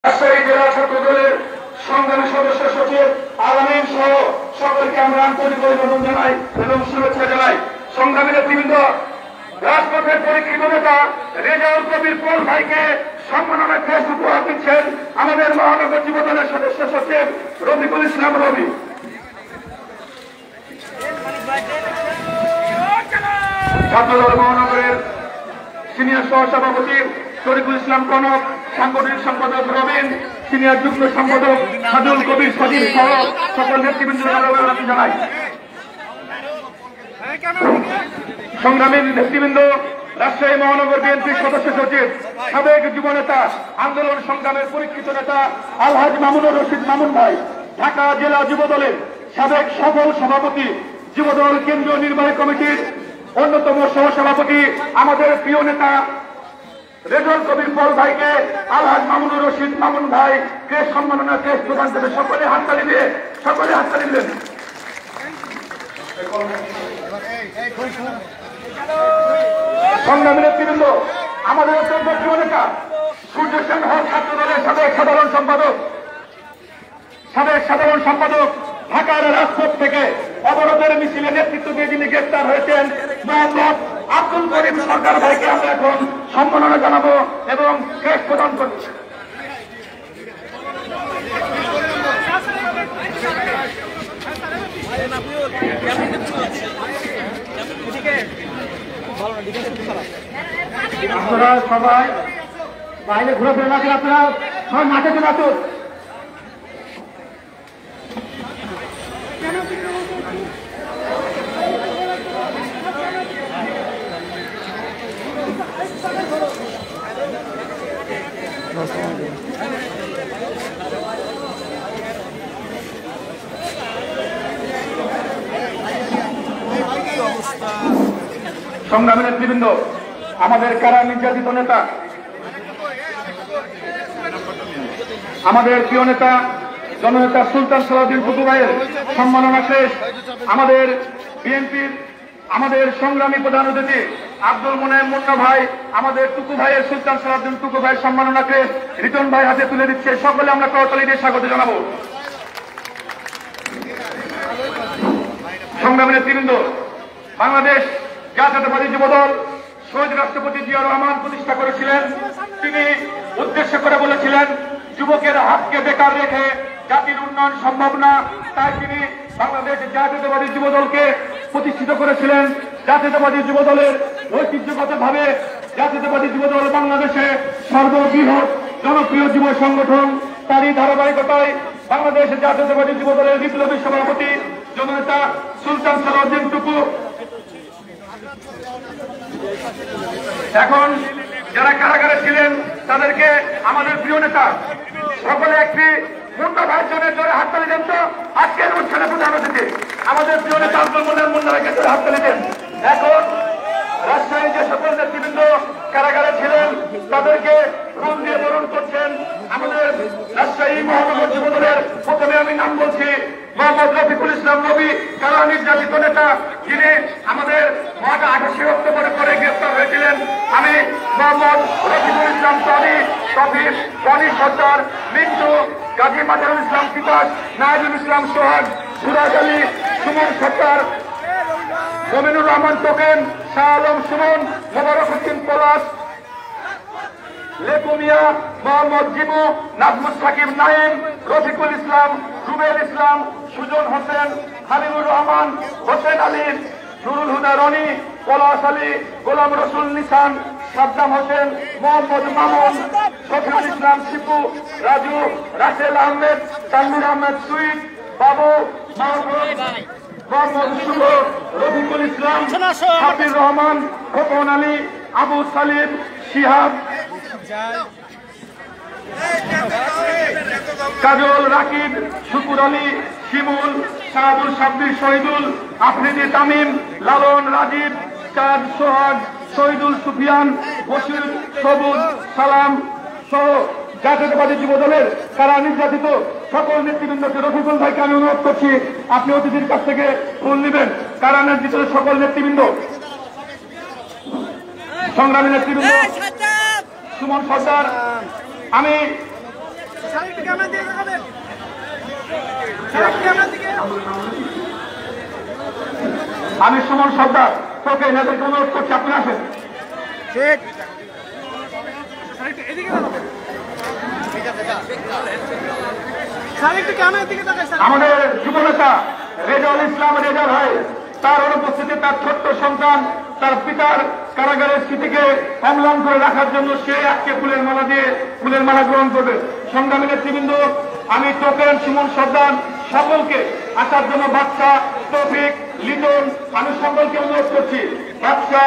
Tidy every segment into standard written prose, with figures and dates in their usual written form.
রাজশাহী জেলা ছাত্র দলের সংগ্রামী সদস্য সচিব আলামিন সহ সকলকে আমরা আন্তরিক অভিনন্দন জানাই এবং শুভেচ্ছা জানাই। সংগ্রামী নেতৃবৃন্দ, রাজপথের পরীক্ষিত নেতা রেজাউল কবির পল ভাইকে সম্মাননা ক্রেস্ট উপহার দিচ্ছেন আমাদের মহানগর যুব দলের সদস্য সচিব রফিকুল ইসলাম রবি। ছাত্রদল মহানগরের সিনিয়র সহসভাপতি শরীফুল ইসলাম কনক, সাংগঠনিক সম্পাদক রবিন, সিনিয়র যুগ্ম সম্পাদক সাদুল কবির সজীব সহ সকল নেতৃবৃন্দ জানাই। সংগ্রামী নেতৃবৃন্দ, রাজশাহী মহানগর বিএনপির সদস্য সচিব সাবেক যুব নেতা আন্দোলন সংগ্রামের পরীক্ষিত নেতা আলহাজ মামুনুর রশিদ মামুন ভাই, ঢাকা জেলা যুব দলের সাবেক সফল সভাপতি, যুবদল কেন্দ্রীয় নির্বাহী কমিটির অন্যতম সহসভাপতি আমাদের প্রিয় নেতা রেজাউল কবির পল ভাইকে আলহাজ মামুনুর রশিদ মামুন ভাই ক্রেস্ট সম্মাননা ক্রেস্ট প্রদান করবে। সকলে হাততালি দিলেন। সংগ্রামী নেতৃবৃন্দ, আমাদের অত্যন্ত প্রিয় নেতা সূর্য সেন হল ছাত্র দলের সাবেক সাধারণ সম্পাদক ঢাকার রাজপথ থেকে অবরোধের মিছিলে নেতৃত্ব দিয়ে যিনি গ্রেপ্তার হয়েছেন মোহাম্মদ আব্দুল করিম সরকার ভাইকে আমরা এখন সম্মাননা জানাবো এবং ক্রেস্ট প্রদান করছি। আপনারা সবাই বাইরে ঘোরাফেরা না করে আপনারা সব মাঠে চলে আসুন। সংগ্রামী নেতৃবৃন্দ, আমাদের কারা নির্যাতিত নেতা, আমাদের প্রিয় নেতা জননেতা সুলতান সালাউদ্দিন টুকু ভাইয়ের সম্মাননা ক্রেস্ট, আমাদের বিএনপির আমাদের সংগ্রামী প্রধান অতিথি আব্দুল মোনায়েম মুন্না ভাই আমাদের টুকু ভাইয়ের সুলতান সালাউদ্দিন টুকু ভাইয়ের সম্মাননা ক্রেস্ট রিটন ভাই হাতে তুলে দিচ্ছে। সকলে আমরা করতালি দিয়ে স্বাগত জানাবো। সংগ্রামী নেতৃবৃন্দ, বাংলাদেশ জাতীয়তাবাদী যুবদল শহীদ রাষ্ট্রপতি জিয়া রহমান প্রতিষ্ঠা করেছিলেন। তিনি উদ্দেশ্য করে বলেছিলেন যুবকের হাতকে বেকার রেখে জাতির উন্নয়ন সম্ভব না। তাই তিনি বাংলাদেশ জাতীয়তাবাদী যুবদলকে প্রতিষ্ঠিত করেছিলেন। জাতীয়তাবাদী যুবদলের ঐতিহ্যগতভাবে জাতীয়তাবাদী যুবদল বাংলাদেশে সর্ববৃহৎ জনপ্রিয় যুব সংগঠন। তারই ধারাবাহিকতায় বাংলাদেশ জাতীয়তাবাদী যুবদলের বিপ্লবী সভাপতি জননেতা সুলতান সালাউদ্দিন টুকু এখন যারা কারাগারে ছিলেন তাদেরকে আমাদের প্রিয় নেতা সকলে একটি মুন্না ভাইয়ের জন্য জোরে হাততালি দেন। তো আজকের অনুষ্ঠানে প্রধান অতিথি আমাদের প্রিয় নেতা আব্দুল মোনায়েম মুন্না ভাইকে জোরে হাততালি দেন। এখন রাজশাহী যে সকল নেতৃবৃন্দ কারাগারে ছিলেন তাদেরকে ফুল দিয়ে বরণ করছেন আমাদের রাজশাহী মহানগর যুব দলের। প্রথমে আমি নাম বলছি মোহাম্মদ রফিকুল ইসলাম রবি, কারা নির্যাতিত নেতা, যিনি আমাদের 28 অক্টোবরে পরে গ্রেপ্তার হয়েছিলেন। আমি মোহাম্মদ রফিকুল ইসলাম তফিক বনি সর্দার, মিন্টু, গাজী মাজারুল ইসলাম তিতাস, নাইজুল ইসলাম সোহাগ, সুরাজ আলী, সুমন সর্দার, মমিনুর রহমান টোকেন, শাহ আলম সুমন, মোবারক উদ্দিন পলাশ, লেকুমিয়া, মোহাম্মদ জিমু, নাজমুল সাকিব নাইম, রফিকুল ইসলাম, রুবেল ইসলাম, সুজন হোসেন, হাবিবুর রহমান, হোসেন আলী, নুরুল হুদা রনি, পলাশ আলী, গোলাম রসুল নিসান, সাদ্দাম হোসেন, মোহাম্মদ মামুন, শফিউল ইসলাম শিপু, রাজু, রাসেল আহমেদ, তানভীর আহমেদ সুইট, বাবু, মোহাম্মদ শুভ, রফিকুল ইসলাম, হাফিজ রহমান, খোকন আলী, আবু সালিম, শিহাব, কাজল, রাকিব, শুকুর আলী, শিমুল, শাহাবুল সাব্বির, শহীদুল, আফ্রিদি তামিম, লালন, রাজীব, চাঁদ, সোহাগ, শহীদুল, সুফিয়ান, বশির, সবুজ, সালাম সহ জাতীয়তাবাদী যুব দলের কারা নির্যাতিত সকল নেতৃবৃন্দকে রফিকুল ভাইকে আমি অনুরোধ করছি আপনি অতিথির কাছ থেকে ফুল নেবেন। কারা নির্যাতিত সকল নেতৃবৃন্দ, সংগ্রামী নেতৃবৃন্দ, সুমন সর্দার, আমি আমি সুমন সর্দার তোকে এনাদেরকে অনুরোধ করছি আপনি আসেন। আমাদের যুবনেতা রেজাউল ইসলাম রেজা ভাই তার অনুপস্থিতি তার ছোট্ট সন্তান তার পিতার কারাগারের স্মৃতিকে অম্লান করে রাখার জন্য সে আজকে ফুলের মালা গ্রহণ করবে। সংগ্রামী নেতৃবৃন্দ, আমি টোকেন সুমন সর্দার সকলকে আসার জন্য বাচ্চা তৌফিক লিটন আমি সকলকে অনুরোধ করছি। বাচ্চা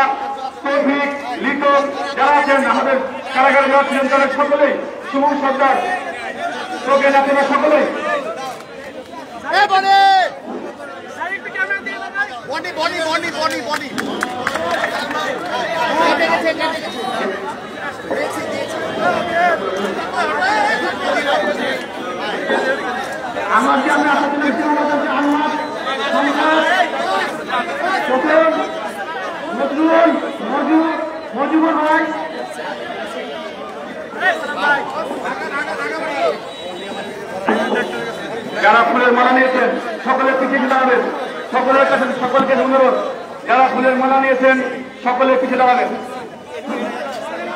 তৌফিক লিটন যারা আছেন আমাদের কারাগারে যারা ছিলেন তারা সকলেই সুমন সর্দার টোকেন আপনারা সকলেই আমাকে আমি আশা করেছি আমাদের আহ্লাদ মজিবুর ভাই যারা ফুলের মালা নিয়েছেন সকলের পিছিয়ে দাঁড়াবেন। সকলের কাছে সকলকে অনুরোধ যারা ফুলের মালা নিয়েছেন সকলের পিছিয়ে দাঁড়াবেন।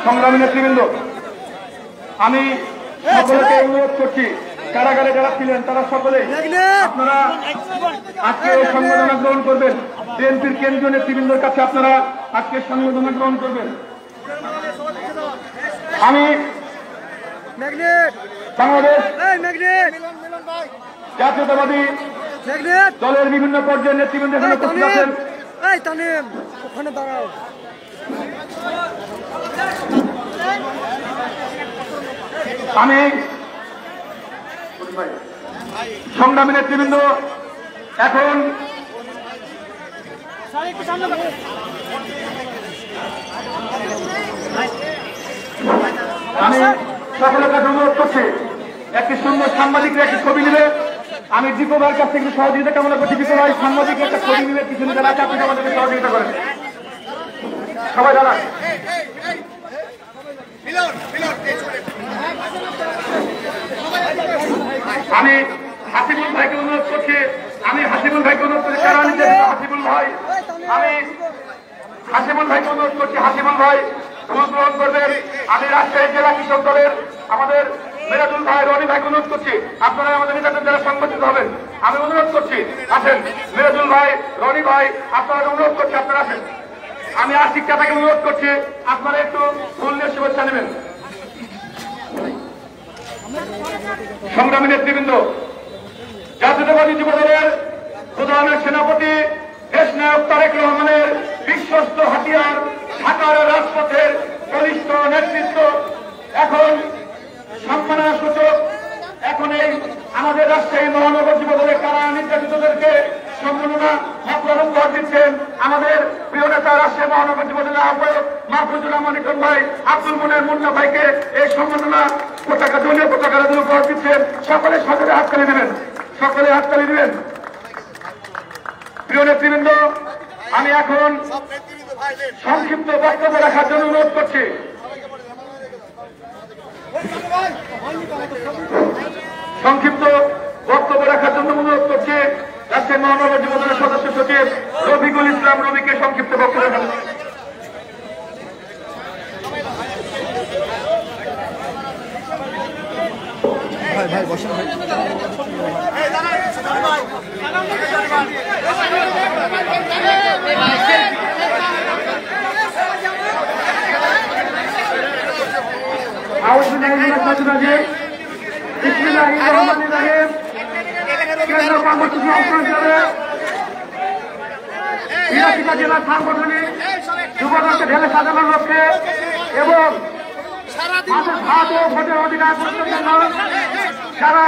সংগ্রামী নেতৃবৃন্দ, আমি সকলকে অনুরোধ করছি কারাগারে যারা ছিলেন তারা সকলেই আপনারা আজকে সংবর্ধনা গ্রহণ করবেন। বিএনপির কেন্দ্রীয় নেতৃবৃন্দের কাছে আপনারা আজকে সংবর্ধনা গ্রহণ করবেন। আমি বাংলাদেশ জাতীয়তাবাদী দলের বিভিন্ন পর্যায়ের নেতৃবৃন্দ এখানে উপস্থিত আছেন। আমি সংগ্রামী নেতৃবৃন্দ এখন আমি সকলের কাছে অনুরোধ করছি একটি সুন্দর সাংবাদিকরা একটি ছবি নেবে। আমি দীপু ভাইয়ের কাছ থেকে সহযোগিতা কামনা করছি। দীপু ভাই সাংবাদিক একটা ছবি নেবে পিছনে যারা আছে আপনি আমাদেরকে সহযোগিতা করেন। সবাই দাঁড়ান। আমি হাসিবুল ভাইকে অনুরোধ করছি কারা নিচ্ছেন হাসিবুল ভাই আমি হাসিবুল ভাইকে অনুরোধ করছি হাসিবুল ভাই ফুল গ্রহণ করবেন। আমি রাজশাহী জেলা কৃষক দলের আমাদের মেরাজুল ভাই রনি ভাইকে অনুরোধ করছি আপনারা আমাদের নেতাদের যারা সংগঠিত হবেন আমি অনুরোধ করছি আসেন। মেরাজুল ভাই রনি ভাই আপনারা অনুরোধ করছি আপনারা আসেন। আমি আশিক চাচাকে অনুরোধ করছি আপনারা একটু ফুল নিয়ে শুভেচ্ছা নেবেন। সংগ্রামী নেতৃবৃন্দ, জাতীয়তাবাদী যুবদলের প্রধান সেনাপতি দেশ নায়ক তারেক রহমানের বিশ্বস্ত হাতিয়ার ঢাকার রাজপথের বলিষ্ঠ নেতৃত্ব এখন সম্মাননা সূচক এখন এই আমাদের রাজশাহী মহানগর যুবদলের কারা নির্যাতিতদেরকে সম্মাননা উপহার দিচ্ছেন আমাদের প্রিয় নেতা রাজশাহী মহানগর যুবদলের আহ্বায়ক মাহফুজুর রহমান ইকরাম ভাই আব্দুল মনির মুন্না ভাইকে এই সম্মাননা পতাকা দলীয় পতাকা উপহার দিচ্ছেন। সকলে সকলে হাততালি দিবেন, সকলে হাততালি দিবেন। প্রিয় নেতৃবৃন্দ, আমি এখন সংক্ষিপ্ত বক্তব্য রাখার জন্য অনুরোধ করছি। সংক্ষিপ্ত বক্তব্য রাখার জন্য অনুরোধ করছি রাজশাহী মহানগর যুবদলের সদস্য সচিব রফিকুল ইসলাম রবিকে সংক্ষিপ্ত বক্তব্য রাখার ভাই বসেন ভাই। জেলার সাংগঠনিক যুবদলকে ঢেলে সাজানোর লক্ষ্যে এবং মানুষের ভাত ও ভোটের অধিকার প্রদানের জন্য যারা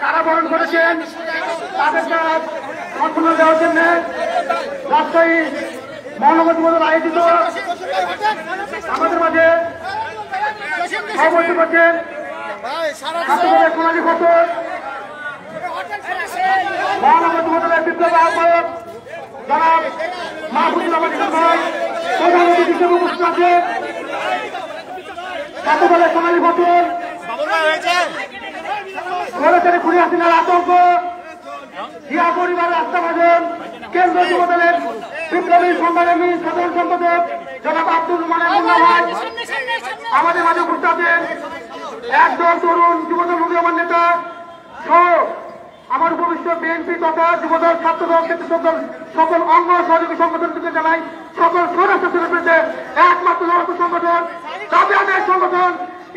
কারাবরণ করেছেন তাদেরকে সম্পূর্ণ দেওয়ার জন্য রাজশাহী মহানগর যুবদল আয়োজিত আমাদের মাঝে সভাপতি করছেন সোনালী ফসল মহানগর যুবদলের বিপ্লব আহ্বায়ক জনাব মাহফুজুর রহমান ইকরাম ভাই প্রধান অতিথি হিসেবে উপস্থিত আছেন। ছাত্রদলের সোনালী ফসল খুনি হাসিনার আতঙ্ক, জিয়া পরিবার রাস্তা ভাজন, কেন্দ্রীয় যুবদলের বিপ্লবী সংগ্রামী সাধারণ সম্পাদক জনাব আব্দুল মান্নান মুন্না ভাই আমাদের মাঝে উপস্থিত আছেন। একদল তরুণ যুবদল উদীয়মান নেতা সহ আমার উপবিষ্ট বিএনপি তথা যুবদল ছাত্রদল নেতৃত্বদল সকল অঙ্গ সহযোগী সংগঠন থেকে জানাই সকল স্বরাষ্ট্রের বিরুদ্ধে একমাত্র লড়াকু সংগঠন দাবিয়াদের সংগঠন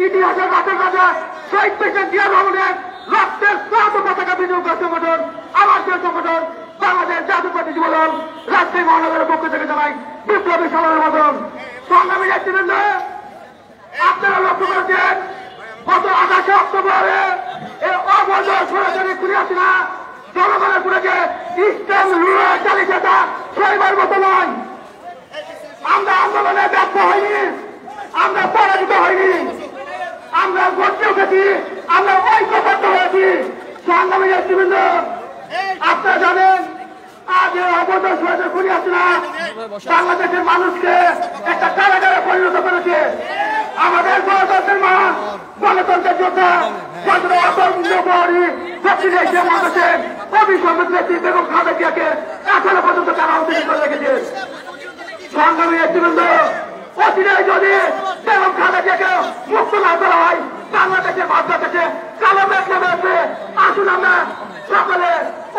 ইতিহাসের রাতের রাজা শহীদ প্রেসিডেন্ট জিয়া রহমানের রক্তের শ্রান্ত পতাকা বিনিয়োগ সংগঠন আমার যে সংগঠন বাংলাদেশ জাতীয়তাবাদী যুবদল রাজশাহী মহানগরের পক্ষ থেকে জানাই বিপ্লবী সাধারণ মতন সংগ্রামী নেতৃবৃন্দ। আপনারা লক্ষ্য করেছেন গত 28 অক্টোবরে এই অবৈধ সরাসরি খুনি হাসিনা জনগণের পুরে যে ইস্টার্ন রুরাল চালিয়েছে তা সইবার মতো নয়। আমরা আন্দোলনে ব্যর্থ হইনি, আমরা পরাজিত হইনি, আমরা গড়তে উঠেছি, আমরা ঐক্যবদ্ধ হয়েছি। সংগ্রামী নেতৃবৃন্দ, আপনারা জানেন আজ অবৈধ সরাসরি খুনি হাসিনা বাংলাদেশের মানুষকে একটা কারাগারে পরিণত করেছে। আমাদের গণতন্ত্রের মা, গণতন্ত্রের যোদ্ধা বাংলাদেশের অভিসম্মিত ব্যক্তি বেগম খালেদা জিয়াকে এখনো পর্যন্ত তারা অন্তর্ভুক্ত করে রেখেছে। সংগ্রামী নেতৃবৃন্দ, অচিরেই যদি বেগম খালেদা জিয়াকে মুক্ত না করা হয় বাংলাদেশের ভাবনা থেকে কালো মেঘ নেমে আসবে। আসুন আমরা সকলে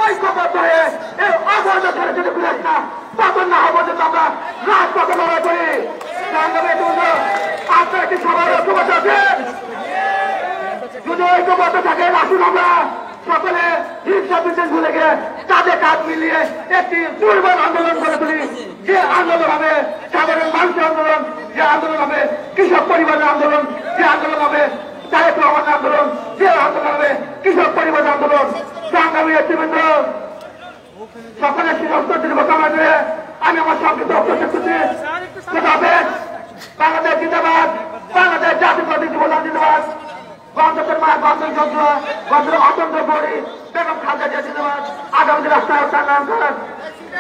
ঐক্যবদ্ধ হয়ে এই অবৈধ ছেড়ে যদি ফিরে আসি না পতন না হওয়া পর্যন্ত আমরা রাজপথে লড়াই করি। সংগ্রামী নেতৃবৃন্দ, আপনারা কি সবাই ঐক্যবদ্ধ আছেন? যদি ঐক্যবদ্ধ থাকেন আসুন আমরা সকলে হিংসা বিদ্বেষ ভুলে গিয়ে কাঁধে কাঁধ মিলিয়ে একটি দুর্বল আন্দোলন করে তুলি। যে আন্দোলন হবে সাধারণ মানুষের আন্দোলন, যে আন্দোলন হবে কৃষক পরিবারের আন্দোলন, যে আন্দোলন হবে তারেক রহমানের আন্দোলন, যে আন্দোলন হবে কৃষক পরিবারের আন্দোলন। সংগ্রামী নেতৃবৃন্দ, সকলের শিরস্ত কামনা করে আমি আমার সংক্ষিপ্ত বক্তব্য করছি। বাংলাদেশ জিন্দাবাদ, বাংলাদেশ জাতীয়তাবাদী যুবদল জিন্দাবাদ, গণতন্ত্রের মা, গণতন্ত্র অতন্ত্র করি বেগম খালেদা জিয়া জিন্দাবাদ, আগামী রাষ্ট্র নাম করেন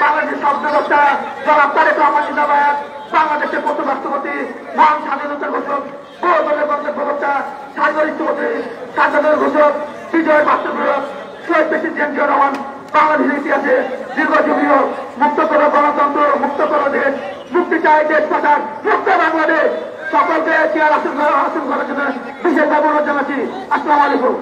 বাংলাদেশের স্বপ্নদ্রষ্টা জনাব তারেক রহমান জিন্দাবাদ, বাংলাদেশের প্রথম রাষ্ট্রপতি মহান স্বাধীনতার ঘোষক বহুদলের বন্ধের প্রবক্তা স্বাধীনতামন্ত্রী স্বাধীনতার ঘোষক বিজয় বাস্তবক শহীদ প্রেসিডেন্ট জিয়া রহমান বাংলাদেশের ইতিহাসে দীর্ঘজীবী মুক্ত করো গণতন্ত্র, মুক্ত করো দেশ, মুক্তি চাই দেশ পাঠান, মুক্ত বাংলাদেশ। সকলকে চেয়ার আসন করার জন্য বিশেষ অনুরোধ জানাচ্ছি। আসসালামু আলাইকুম।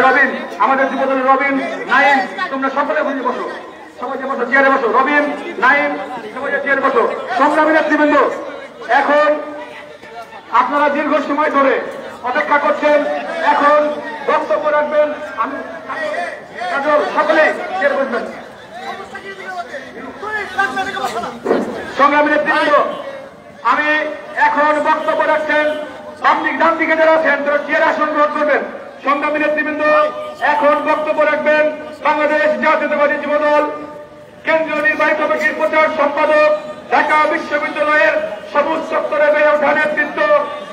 রবিন, আমাদের যুবদলের রবিন, নাইম, তোমরা সকলে বুঝে বসো, সবাই বসো, চেয়ারে বসো। রবিন, নাইম, সবাই চেয়ারে বসো। সংগ্রামী নেতৃবৃন্দ, এখন আপনারা দীর্ঘ সময় ধরে অপেক্ষা করছেন, এখন বক্তব্য রাখবেন। আমি সকলে চেয়ারে বসবেন। সংগ্রামী নেতৃবৃন্দ, আমি এখন বক্তব্য রাখছেন ডান দিকে যারা আছেন তারা চেয়ার আসন গ্রহণ করবেন। সংগ্রামী নেতৃবৃন্দ, এখন বক্তব্য রাখবেন বাংলাদেশ জাতীয়তাবাদী যুবদল কেন্দ্রীয় নির্বাহী কমিটির প্রচার সম্পাদক, ঢাকা বিশ্ববিদ্যালয়ের সবুজ চত্বরে বেড়ে ওঠা নেতৃত্ব,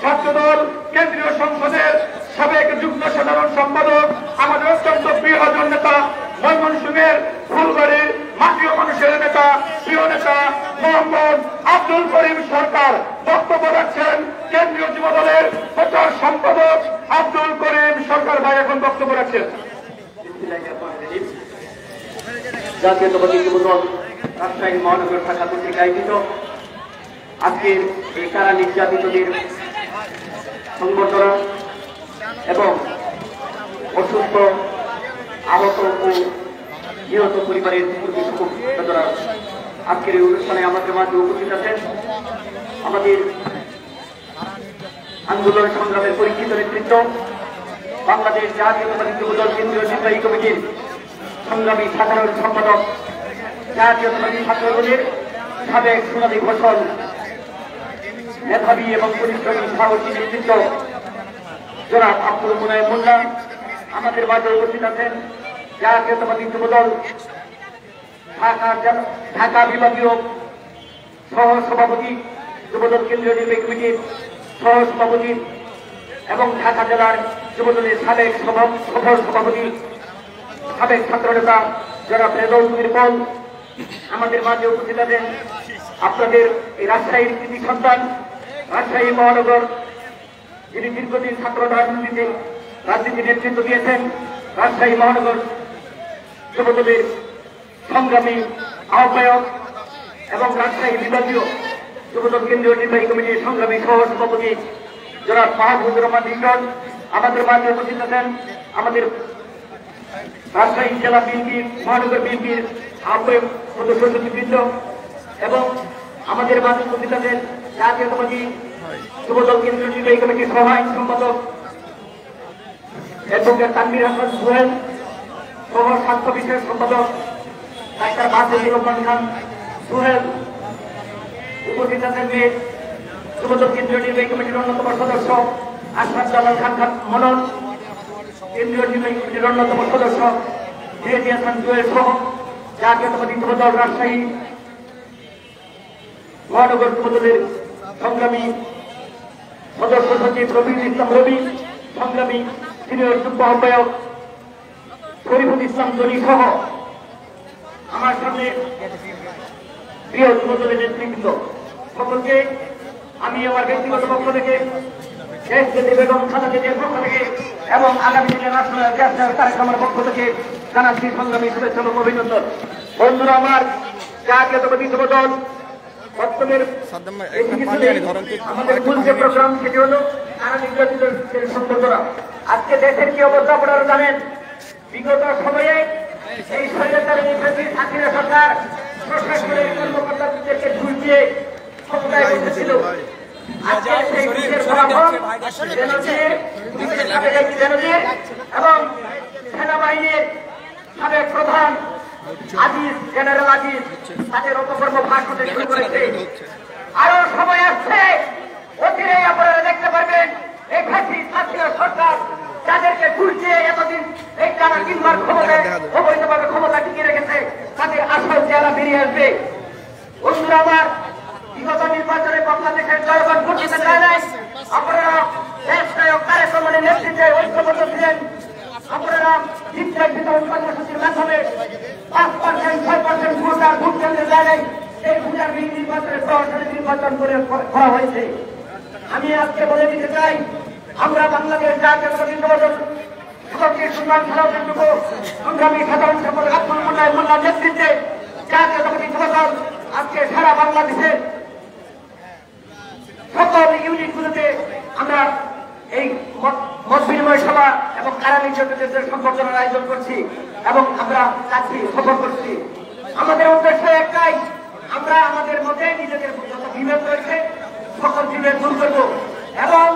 ছাত্রদল কেন্দ্রীয় সংসদের সাবেক যুগ্ম সাধারণ সম্পাদক, আমাদের অত্যন্ত প্রিয়জন নেতা, ময়মনসিংহের ফুলবাড়ির মাটিও মানুষের নেতা, প্রিয় নেতা মোহাম্মদ আব্দুল করিম সরকার বক্তব্য রাখছেন। কেন্দ্রীয় যুবদলের প্রচার সম্পাদক আব্দুল করিম সরকার ভাই এখন বক্তব্য রাখছেন। জাতীয়তাবাদী যুবদল রাজশাহী মহানগর শাখা কর্তৃক আয়োজিত আজকের এই কারা নির্যাতিতদের সংবর্ধনা এবং অসুস্থ, আহত ও নিহত পরিবারের দ্বারা আজকের এই অনুষ্ঠানে আমাদের মাঝে উপস্থিত আছেন আমাদের আন্দোলন সংগ্রামের পরীক্ষিত নেতৃত্ব, বাংলাদেশ জাতীয়তাবাদী যুবদল কেন্দ্রীয় নির্বাহী কমিটির সংগ্রামী সাধারণ সম্পাদক, জাতীয়তাবাদী ছাত্রদলের সাবেক সোনালী ঘোষণ, মেধাবী এবং পরিশ্রমী সাহসী নেতৃত্ব জনাব আব্দুল মুনায়েম মোল্লা আমাদের মাঝে উপস্থিত আছেন। জাতীয়তাবাদী যুবদল ঢাকা বিভাগীয় সহ সভাপতি, যুবদল কেন্দ্রীয় নির্বাহী কমিটির সহ সভাপতি এবং ঢাকা জেলার যুবদলের সাবেক সফল সভাপতি, সাবেক ছাত্রনেতা যারা রেজাউল পল আমাদের মাঝে উপস্থিত আছেন। আপনাদের এই রাজশাহীর কৃতি সন্তান, রাজশাহী মহানগর যিনি দীর্ঘদিন ছাত্র রাজনীতির নেতৃত্ব দিয়েছেন, রাজশাহী মহানগর যুবদলের সংগ্রামী আহ্বায়ক এবং রাজশাহী বিভাগীয় যুবদল কেন্দ্রীয় নির্বাহী কমিটির সংগ্রামী সহ সভাপতি জনাব মাহবুবুর রহমান লিটন আমাদের মাঝে উপস্থিত আছেন। আমাদের রাজশাহী জেলা বিএনপির মহানগর বিএনপির আহ্বায়ক সদস্য সচিববৃন্দ এবং আমাদের মাঝে উপস্থিত আছেন জাতীয়তাবাদী যুবদল কেন্দ্রীয় নির্বাহী কমিটির সহ আইন সম্পাদক অ্যাডভোকেট তানভীর হাসান সোহেল, সহ স্বাস্থ্য বিষয়ক সম্পাদক ডাক্তার মাহবুবুর রহমান খান সোহেল, উপস্থিত আছেন যুবদল কেন্দ্রীয় নির্বাহী কমিটির অন্যতম সদস্য আশরাফ জালাল খান মনন, কেন্দ্রীয় নির্বাহী কমিটির অন্যতম সদস্য মেহেদী হাসান জুয়েল সহ জাতীয়তাবাদী যুবদল রাজশাহী মহানগর যুবদলের সংগ্রামী সদস্য সচিব রবিউল ইসলাম রবি, সংগ্রামী সিনিয়র যুগ্ম আহ্বায়ক শরীফুল ইসলাম জনি সহ আমার সামনে প্রিয় যুবদলের নেতৃবৃন্দ সকলকে আমি আমার ব্যক্তিগত পক্ষ থেকে শেখ জাতি বেগম খালেদা জিয়ার পক্ষ থেকে এবং আগামী দিনের ন্যাশনাল গ্যাস কার্যক্রমের পক্ষ থেকে জানাচ্ছি সংগ্রামী শুভেচ্ছা এবং অভিনন্দন। বন্ধুরা আমার, জাতীয়তাবাদী যুবদল আমাদের মূল যে প্রোগ্রাম সেটি হল নির্বাচিতের সুন্দর করা। আজকে দেশের কি অবস্থা আপনারা জানেন। বিগত সময়ে এই স্বৈরাচারী হাসিনা সরকার প্রশাসনের কর্মকর্তাদেরকে ঘুষ দিয়ে ক্ষমতায় বসেছিল। এবং সেনাবাহিনীর সাবেক প্রধান আজিজ জেনারেল আজিজ তাদের অপকর্ম ফাঁস হতে শুরু করেছে। আরো সময় আসছে, অচিরেই আপনারা দেখতে পারবেন এই হাসিনা সরকার যাদেরকে ঘুষ দিয়ে এতদিন এই টানা 3 বার ক্ষমতায় অবৈধভাবে ক্ষমতা টিকিয়ে রেখেছে তাদের আসল চেহারা বেরিয়ে আসবে। বন্ধুরা আমার, বিগত নির্বাচনে বাংলাদেশের জনগণ ভোট দিতে চায় নাই। আপনারা দেশ নায়ক তারেক রহমানের নেতৃত্বে ঐক্যবদ্ধ ছিলেন। আপনারা শিক্ষা বিতরণ কর্মসূচির মাধ্যমে 5%, 6% ভোট আর ভোট কেন্দ্রে যায় নাই। এই ভোটার নির্বাচনের সরাসরি নির্বাচন করা হয়েছে। আমি আজকে বলে দিতে চাই, আমরা বাংলাদেশ জাতীয়তাবাদী যুবদল সংগ্রামী সাধারণ সম্পাদক আব্দুল মোল্লার মোল্লার নেতৃত্বে জাতীয়তাবাদী যুবদল আজকে সারা বাংলাদেশের সকল ইউনিটগুলোতে আমরা এই মত বিনিময় সভা এবং কারা নির্যাতনের সংবর্ধনার আয়োজন করছি এবং আমরা যাচ্ছি, সফর করছি। আমাদের উদ্দেশ্য একটাই, আমরা আমাদের মধ্যে নিজেদের যত বিভেদ রয়েছে সকল বিভেদ দূর করব এবং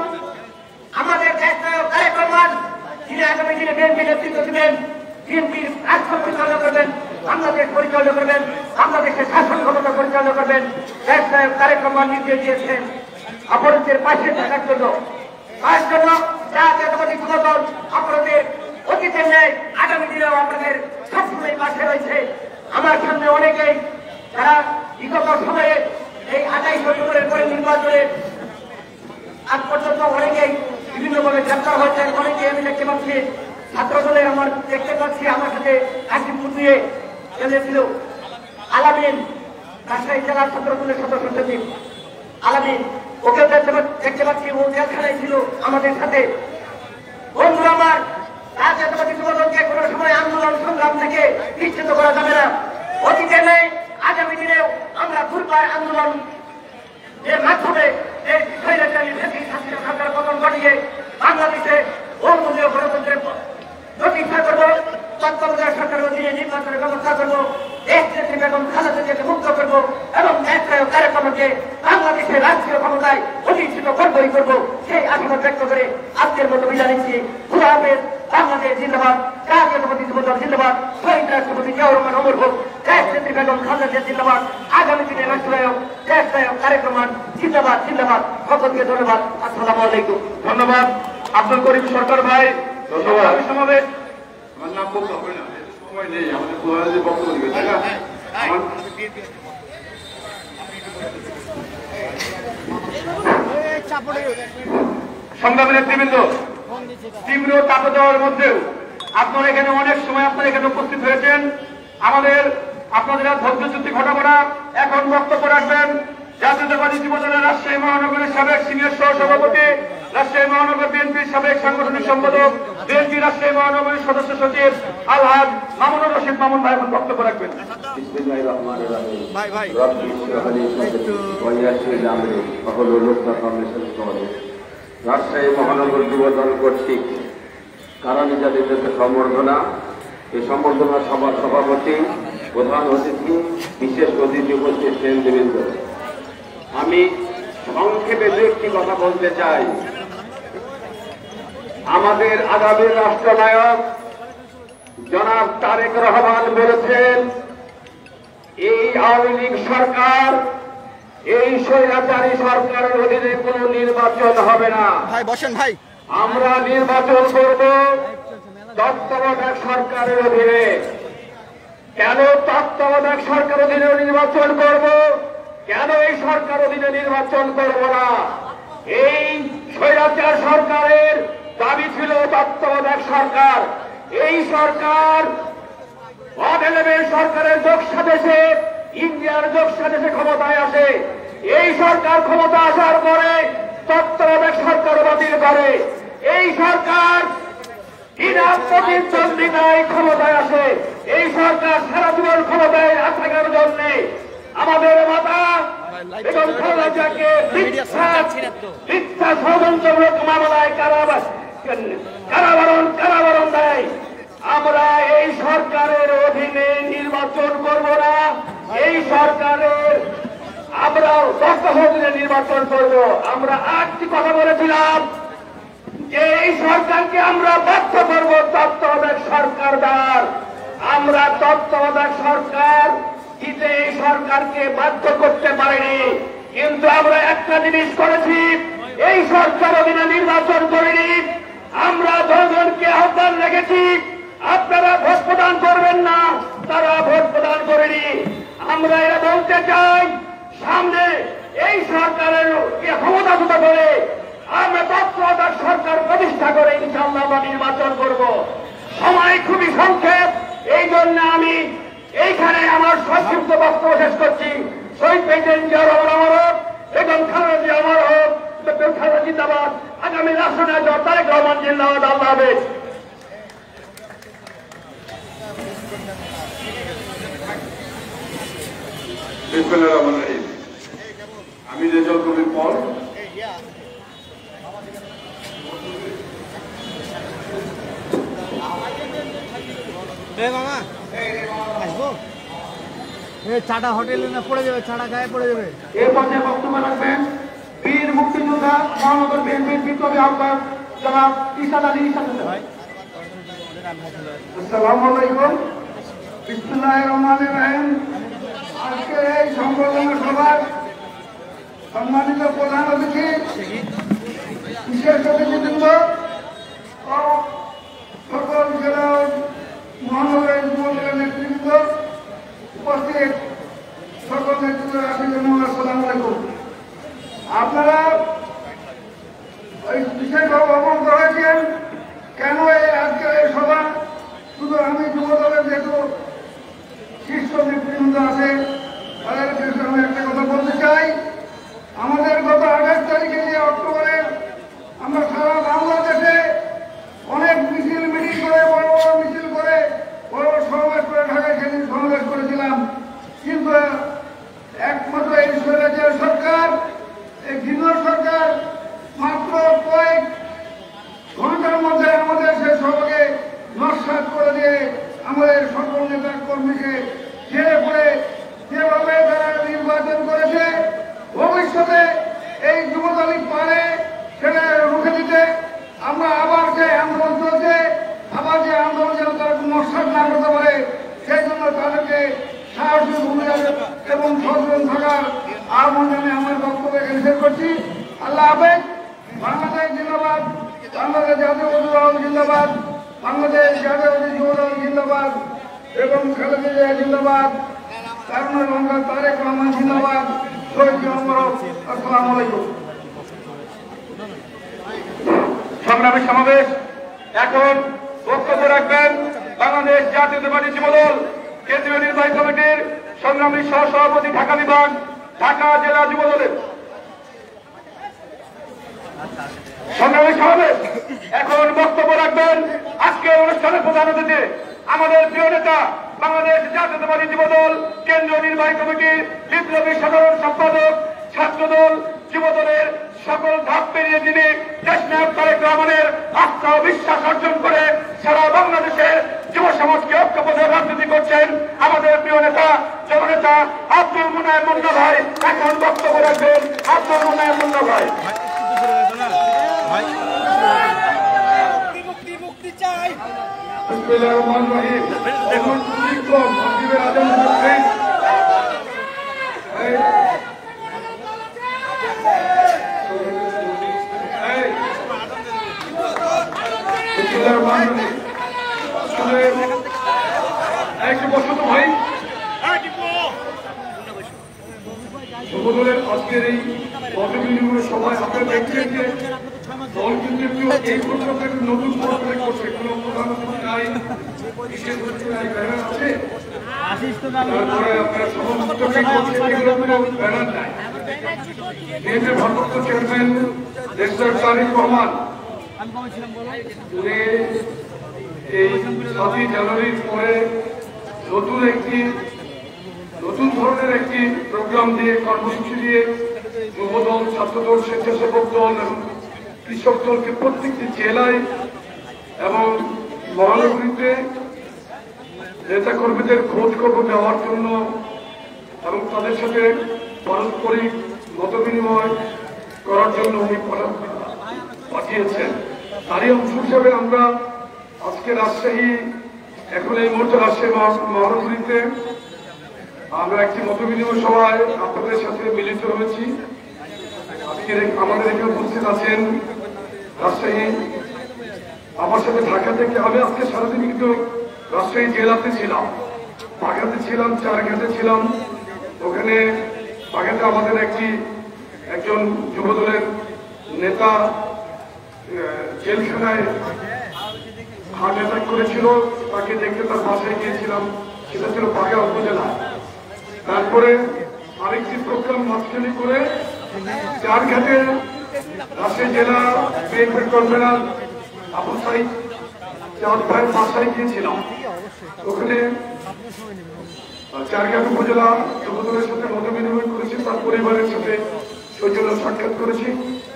আমাদের দেশ নায়ক তারেক রহমান যিনি আগামী দিনে বিএনপি নেতৃত্ব দিবেন, বিএনপির রাষ্ট্র পরিচালনা করবেন, বাংলাদেশ পরিচালনা করবেন, বাংলাদেশের শাসন ক্ষমতা পরিচালনা করবেন। দেশ নায়ক তারেক রহমান নির্দেশ দিয়েছেন অপরাধীদের পাশে থাকার জন্য। তার জন্য জাতীয়তাবাদী যুবদল আপনাদের অতীতের ন্যায় আগামী দিনেও আপনাদের সবসময় পাশে রয়েছে। আমার সামনে অনেকেই যারা বিগত সময়ে এই 28 নভেম্বরের পরে নির্বাচনে আজ পর্যন্ত অনেকেই বিভিন্নভাবে গ্রেপ্তার হয়েছেন। অনেকে আমি দেখতে পাচ্ছি ছাত্র দলে আমার দেখতে পাচ্ছি আমার সাথে গাজীপুর দিয়ে চলেছিল আলামিন, রাজশাহী জেলার ছাত্র দলের সদস্য সচিব আলামিন, ওকে দেখতে পাচ্ছি ও জেলখানায় ছিল আমাদের সাথে। বন্ধুরা আমার, জাতীয়তাবাদী যুবদলকে কোনো সময় আন্দোলন সংগ্রাম থেকে নিশ্চিত করা যাবে না। অতীতে নেই, আগামী দিনেও আমরা দুর্বার আন্দোলন এর মাধ্যমে এই স্বৈরাচারী হাসিনা সরকার পতন ঘটিয়ে বাংলাদেশে বহুদলীয় গণতন্ত্রের প্রতিষ্ঠা করব, তত্ত্বাবধায়ক সরকারের অধীনে নির্বাচনের ব্যবস্থা করব, দেশ নেত্রী বেগম খালেদা জিয়াকে মুক্ত করব এবং দেশ নায়ক তারেক রহমানকে বাংলাদেশের রাষ্ট্রীয় ক্ষমতায় অধিষ্ঠিত করবই করব। সেই আশাবাদ ব্যক্ত করে আজকের মতো বিদায় নিচ্ছি। খুদা হাফেজ। বাংলাদেশ জিন্দাবাদ, জাতীয়তাবাদী যুবদল জিন্দাবাদ, শহীদ রাষ্ট্রপতি জিয়াউর রহমান অমর হোক, দেশ নেত্রী বেগম খালেদা জিয়া জিন্দাবাদ, আগামী দিনে রাষ্ট্রনায়ক দেশ নায়ক তারেক রহমান জিন্দাবাদ জিন্দাবাদ। সকলকে ধন্যবাদ। আসসালামু আলাইকুম। ধন্যবাদ আব্দুল করিম সরকার ভাই। ধন্যবাদ। সমাবেশ আমার নাম বলতে হবে না, সময় নেই, আমাদের প্রধানমন্ত্রী বক্তব্য দিবে, তাই না? সংগ্রামী নেতৃবৃন্দ, তীব্র তাপদাহের মধ্যেও আপনারা এখানে অনেক সময় আপনারা এখানে উপস্থিত হয়েছেন। আপনাদের ধৈর্য যুক্তি ঘটাবো না। এখন বক্তব্য রাখবেন জাতীয়তাবাদী যুবদলের রাজশাহী মহানগরের সাবেক সিনিয়র সহ সভাপতি রাজশাহী মহানগর বিএনপির সাবেক সাংগঠনিক সম্পাদক, বিএনপি রাজশাহী মহানগরীর সদস্য সচিব আলহাজ মামুনুর রশিদ মামুন ভাই এখন বক্তব্য রাখবেন। রাজশাহী মহানগর যুবদল কর্তৃক কারানিজাদের সম্বর্ধনা, এই সম্বর্ধনা সভার সভাপতি, প্রধান অতিথি, বিশেষ অতিথি উপস্থিত কেন্দ্রবৃন্দ, আমি সংক্ষেপে দু একটি কথা বলতে চাই। আমাদের আগামী রাষ্ট্রনায়ক জনাব তারেক রহমান বলেছেন, এই আওয়ামী লীগ সরকার, এই স্বৈরাচারী সরকারের অধীনে কোনো নির্বাচন হবে না। ভাই বসেন ভাই, আমরা নির্বাচন করব তত্ত্বাবধায়ক সরকারের অধীনে। কেন তত্ত্বাবধায়ক সরকার অধীনে নির্বাচন করব? কেন এই সরকার অধীনে নির্বাচন করব না? এই স্বৈরাচার সরকারের দাবি ছিল তত্ত্বাবধায়ক সরকার। এই সরকার অধেলেবের সরকারের যোগসাজশে, ইন্ডিয়ার যোগসাজশে ক্ষমতায় আসে। এই সরকার ক্ষমতা আসার পরে তত্ত্বাবধায়ক সরকার বাতিল করে। এই সরকার বিনা প্রতিদ্বন্দ্বিতায় ক্ষমতায় আসে। এই সরকার সারা জীবন ক্ষমতায় থাকার জন্য আমাদের মাতা এবং খালেদাকে মিথ্যা ষড়যন্ত্রমূলক মামলায় কারাবরণ দেয়। আমরা এই সরকারের অধীনে নির্বাচন করব না। এই সরকারের আমরা তত্ত্বাবধানে নির্বাচন করব। আমরা আজকে কথা বলেছিলাম যে এই সরকারকে আমরা বাধ্য করব তত্ত্বাবধায়ক সরকার দ্বার। আমরা তত্ত্বাবধায়ক সরকার দিতে এই সরকারকে বাধ্য করতে পারিনি, কিন্তু আমরা একটা জিনিস করেছি, এই সরকার অধীনে নির্বাচন করিনি। আমরা জনগণকে আহ্বান রেখেছি, আপনারা ভোট প্রদান করবেন না, তারা ভোট প্রদান করেনি। আমরা এরা বলতে চাই, সামনে এই সরকারের ক্ষমতাচ্যুত করে আমরা তত্ত্বাবধায়ক সরকার প্রতিষ্ঠা করে ইনশাআল্লাহ আমরা নির্বাচন করব। সময় খুবই সংক্ষেপ, এই জন্য আমি এইখানে আমার সংক্ষিপ্ত বক্তব্য শেষ করছি। শহীদ প্রেসিডেন্ট জিয়াউর রহমান আমার হোক, বেগম খালেদা জিয়া আমার হোক, বেগম খালেদা জিন্দাবাদ। আগামী রাষ্ট্রনায়ক তারেক রহমান জিন্দাবাদ। আল্লাহ হাফেজ। বিসমিল্লাহির রহমানির রহিম। আমি রেজাউল কবির পল, মামা আসবো। চাটা হোটেলে না পড়ে যাবে, চাটা গায়ে পড়ে যাবে। এই পর্যায়ে বক্তব্য রাখবেন বীর মুক্তিযোদ্ধা মহানগর বিএনপির বিপ্লবী আহ্বায়ক জনাব ইসাদ আলী ইসাদ। আসসালামু আলাইকুম। বিসমিল্লাহির রহমানির রহিম। আজকে এই সংবর্ধনা সভার সম্মানিত প্রধান অতিথি, বিশেষ অতিথিবৃন্দ ও সকল জেলা মহানগরের যুবদলের নেতৃবৃন্দ, উপস্থিত সকল নেতৃত্বের আসসালামু আলাইকুম। আপনারা ওই বিশেষভাবে অবগত হয়েছেন কেন এই আজকের এই সভা। শুধু আমি যুবদলের যেহেতু শীর্ষ নেতৃবৃন্দ আছে তাদের বিরুদ্ধে আমি একটা কথা বলতে চাই। আমাদের গত 28 তারিখে যে অক্টোবরে আমরা সারা বাংলাদেশে অনেক মিছিল মিটিং করে, বড় বড় মিছিল করে, বড় বড় সমাবেশ করে ঢাকায় সেদিন সমাবেশ করেছিলাম। কিন্তু একমাত্র এই স্বৈরাচার সরকার, এই ঘৃণ্য সরকার মাত্র কয়েক ঘন্টার মধ্যে আমাদের সেই সভাকে নস্যাৎ করে দিয়ে আমাদের সকল নেতা কর্মীকে ছেড়ে পড়ে যেভাবে তারা নির্বাচন করেছে, ভবিষ্যতে এই যুবদলই পারে সেটা রুখে দিতে আমরা আবার যে আন্দোলন চলছে, আবার যে আন্দোলন যেন তারা নস্যাৎ না করতে পারে, সেই জন্য তাদেরকে সাহসী ভূমিকা এবং সচেতন থাকার আহ্বান জানিয়ে আমার বক্তব্য এখানে শেষ করছি। আল্লাহ হাফেজ। বাংলাদেশ জিন্দাবাদ, বাংলাদেশ জাতীয়তাবাদী দল জিন্দাবাদ, বাংলাদেশ জাতীয়তাবাদী যুবদল জিন্দাবাদ এবং খালেদা জিয়া জিন্দাবাদ, তারেক রহমান জিন্দাবাদ। শহীদ মোহাম্মদ। আসসালামু আলাইকুম। সংগ্রামী সমাবেশ, এখন বক্তব্য রাখবেন বাংলাদেশ জাতীয়তাবাদী যুবদল কেন্দ্রীয় নির্বাহী কমিটির সংগ্রামী সহসভাপতি, ঢাকা বিভাগ, ঢাকা জেলা যুবদলের সংগ্রামী সমাবেশ। এখন বক্তব্য রাখবেন আজকের অনুষ্ঠানের প্রধান অতিথি আমাদের প্রিয় নেতা বাংলাদেশ জাতীয়তাবাদী যুবদল কেন্দ্রীয় নির্বাহী কমিটির বিপ্লবী সাধারণ সম্পাদক, ছাত্রদল, যুবদলের সকল ধাপ পেরিয়ে যিনি দেশনায়ক তারেক রহমানের আস্থা ও বিশ্বাস অর্জন করে সারা বাংলাদেশের যুব সমাজকে ঐক্যবদ্ধ রাজনীতি করছেন আমাদের প্রিয় নেতা জননেতা আব্দুল মুনায়েম মুন্না ভাই এখন বক্তব্য রাখবেন। আব্দুল মুনায়েম মুন্না ভাই। এখন শিক্ষক মসজিদের আজান করছেন। একটু বসো তো ভাই। যুবদলের আজকের এই মতবিনিময় সভায় আপনারা দেখছেন যে দল কিন্তু একটু এই পর্যন্ত একটু নতুন পদক্ষেপ করছে। কোনো প্রধানমন্ত্রী নাই, বিশেষ নাই, ব্যানার আছে, তারপরে আপনারা সমস্ত কি করছেন এগুলো কোনো ব্যানার নাই। বিএনপির ভারপ্রাপ্ত চেয়ারম্যান দেশনায়ক তারেক রহমান উনি এই 7ই জানুয়ারির পরে নতুন ধরনের একটি প্রোগ্রাম দিয়ে, কর্মসূচি দিয়ে যুবদল, ছাত্রদল, স্বেচ্ছাসেবক দল এবং কৃষক দলকে প্রত্যেকটি জেলায় এবং মহানগরীতে নেতাকর্মীদের খোঁজ খবর দেওয়ার জন্য এবং তাদের সাথে পারস্পরিক মত বিনিময় করার জন্য উনি পাঠিয়েছেন। তারই অংশ হিসাবে আমরা আজকে রাজশাহী, এখন এই মুহূর্তে রাজশাহী মহানগরীতে আমরা একটি মত বিনিময় সভায় আপনাদের সাথে মিলিত হয়েছি। আজকে আমাদের এখানে উপস্থিত আছেন রাজশাহী, আমার সাথে ঢাকা থেকে। আমি আজকে সারাদিন কিন্তু রাজশাহী জেলাতে ছিলাম, বাঘাতে ছিলাম, চারঘাটে ছিলাম। ওখানে বাঘাতে আমাদের একজন যুবদলের নেতা জেলখানায় হার্ট অ্যাটাক করেছিল, তাকে দেখতে তার বাসায় গিয়েছিলাম, সেটা ছিল বাঘা উপজেলা। তারপরে আরেকটি প্রোগ্রাম মাঝখানে করে চারঘাটে রাজশাহী জেলা বিএনপির কনভেনার আবু সাইদ চাঁদ ভাইয়ের বাসায় গিয়েছিলাম। ওখানে চারঘাট উপজেলা যুবদলের সাথে মত বিনিময় করেছি, তার পরিবারের সাথে সৌজন্য সাক্ষাৎ করেছি।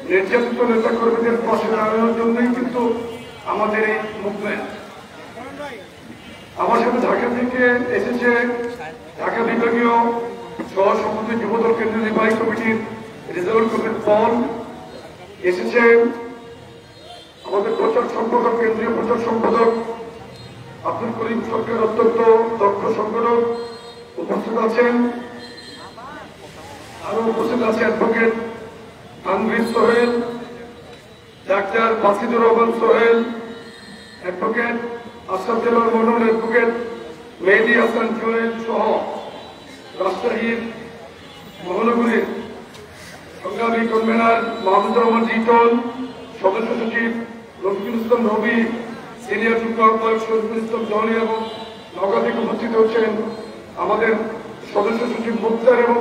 নির্যাতিত নেতা কর্মীদের পাশে দাঁড়ানোর জন্যই কিন্তু আমাদের এই মুভমেন্ট। আমার সাথে ঢাকা থেকে এসেছে ঢাকা বিভাগীয় সহসভাপতি যুবদল কেন্দ্রীয় নির্বাহী কমিটির রেজাউল কবির পল, এসেছে আমাদের প্রচার সম্পাদক, কেন্দ্রীয় প্রচার সম্পাদক আব্দুল করিম সরকার, অত্যন্ত দক্ষ সংগঠক উপস্থিত আছেন। আরো উপস্থিত আছে advocate Tanvir Sohel, doctor Basidur Rahman Sohel, advocate Ashraf Jalal Mondal, advocate Mehedi Hasan Jewel সহ রাজশাহীর মহানগরীর সংগ্রামী কনভেনার মাহমুদুর রহমান জিটন, সদস্য সচিব রফিকুল ইসলাম রবি, সিনিয়র যুগ্ম আহ্বায়ক শহীদুল ইসলাম জনি এবং নওগাঁ থেকে উপস্থিত হচ্ছেন আমাদের সদস্য সচিব মুক্তার, এবং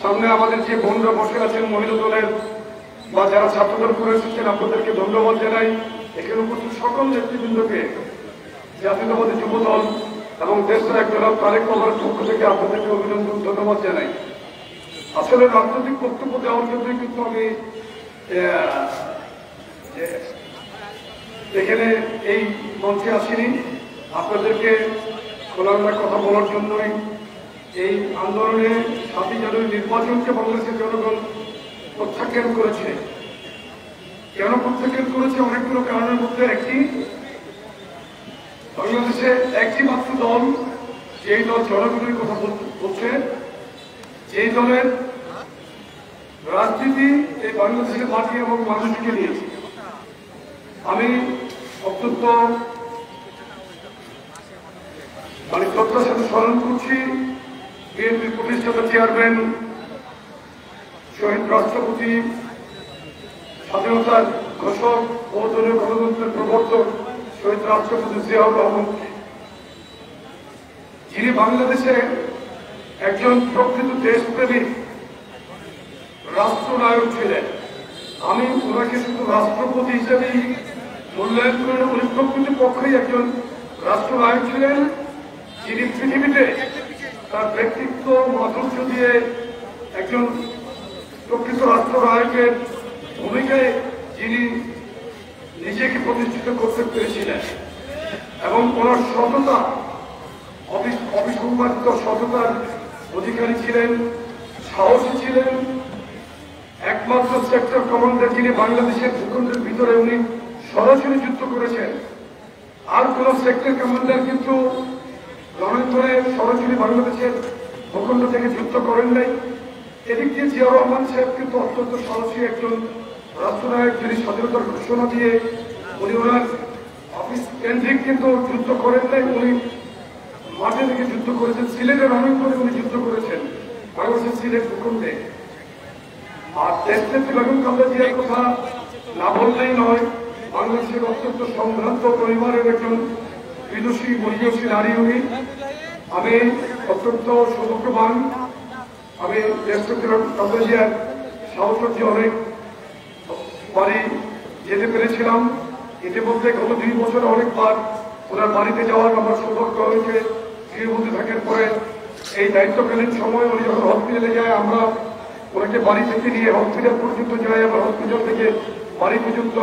সামনে আমাদের যে বোনরা বসে আছেন মহিলা দলের বা যারা ছাত্রদল করে এসেছেন, আপনাদেরকে ধন্যবাদ জানাই। এখানে উপস্থিত সকল নেতৃবৃন্দকে জাতীয়তাবাদী যুবদল এবং দেশের এক জনাব তারেক রহমানের পক্ষ থেকে আপনাদেরকে অভিনন্দন, ধন্যবাদ জানাই। আসলে রাজনৈতিক বক্তব্য দেওয়ার জন্যই কিন্তু আমি এখানে এই মঞ্চে আসিনি, আপনাদেরকে খোলামেলা কথা বলার জন্যই। এই আন্দোলনে 7ই জানুয়ারি নির্বাচনকে বাংলাদেশের জনগণ প্রত্যাখ্যান করেছে। কেন প্রত্যাখ্যান করেছে? অনেকগুলো কারণের মধ্যে একটি, বাংলাদেশে একটি মাত্র দল, যেই দল জনগণের কথা বলছে, যেই দলের রাজনীতি এই বাংলাদেশের মাটি এবং মানুষকে নিয়েছে। আমি অত্যন্ত শ্রদ্ধার সাথে স্মরণ করছি বিএনপির প্রতিষ্ঠাতা চেয়ারম্যান, শহীদ রাষ্ট্রপতি, স্বাধীনতার ঘোষক ও দলীয় গণতন্ত্রের প্রবর্তক শহীদ রাষ্ট্রপতি জিয়াউর রহমানকে, যিনি বাংলাদেশে একজন প্রকৃত দেশপ্রেমিক রাষ্ট্রনায়ক ছিলেন। আমি ওনাকে শুধু রাষ্ট্রপতি হিসেবেই মূল্যায়ন করেন। উনি প্রকৃতপক্ষেই একজন রাষ্ট্রনায়ক ছিলেন, যিনি পৃথিবীতে তার ব্যক্তিত্ব মাধুর্য দিয়ে একজন প্রকৃত রাষ্ট্রনায়কের ভূমিকায় যিনি নিজেকে প্রতিষ্ঠিত করতে পেরেছিলেন এবং ওনার সততা, অবিসংবাদিত সততার অধিকারী ছিলেন, সাহসী ছিলেন। একমাত্র সেক্টর কমান্ডার যিনি বাংলাদেশের ভূখণ্ডের ভিতরে উনি সরাসরি যুদ্ধ করেছেন। আর কোন সেক্টর কমান্ডার কিন্তু রণাঙ্গনে সরাসরি বাংলাদেশের ভূখণ্ড থেকে যুদ্ধ করেন নাই। এদিক দিয়ে জিয়া রহমান সাহেব কিন্তু অত্যন্ত সাহসী একজন রাষ্ট্রনায়ক, যিনি স্বাধীনতার ঘোষণা দিয়ে উনি ওনার অফিস কেন্দ্রিক কিন্তু যুদ্ধ করেন নাই, উনি মাঠে থেকে যুদ্ধ করেছেন। সিলেটের রণাঙ্গনে উনি যুদ্ধ করেছেন, বাংলাদেশের সিলেট ভূখণ্ডে। আর দেশনেত্রী বেগম খালেদা জিয়ার কথা না বললেই নয়। বাংলাদেশের অত্যন্ত সম্ভ্রান্ত পরিবারের একজন বিদুষী মহিষী নারী উনি। আমি অত্যন্ত সৌভাগ্যবান, আমি দেশনেত্রী বেগম খালেদা জিয়ার সাহচর্যে অনেক বাড়ি যেতে পেরেছিলাম। ইতিমধ্যে গত 2 বছরে অনেকবার ওনার বাড়িতে যাওয়ার আমার সৌভাগ্য হয়েছে। গৃহবন্দী থাকার পরে এই দায়িত্বকালীন সময় উনি যখন হসপিটালে যায়, আমরা ওনাকে বাড়ি থেকে নিয়ে হসপিটাল পর্যন্ত যাই, আবার হসপিটাল থেকে বাড়ি পর্যন্ত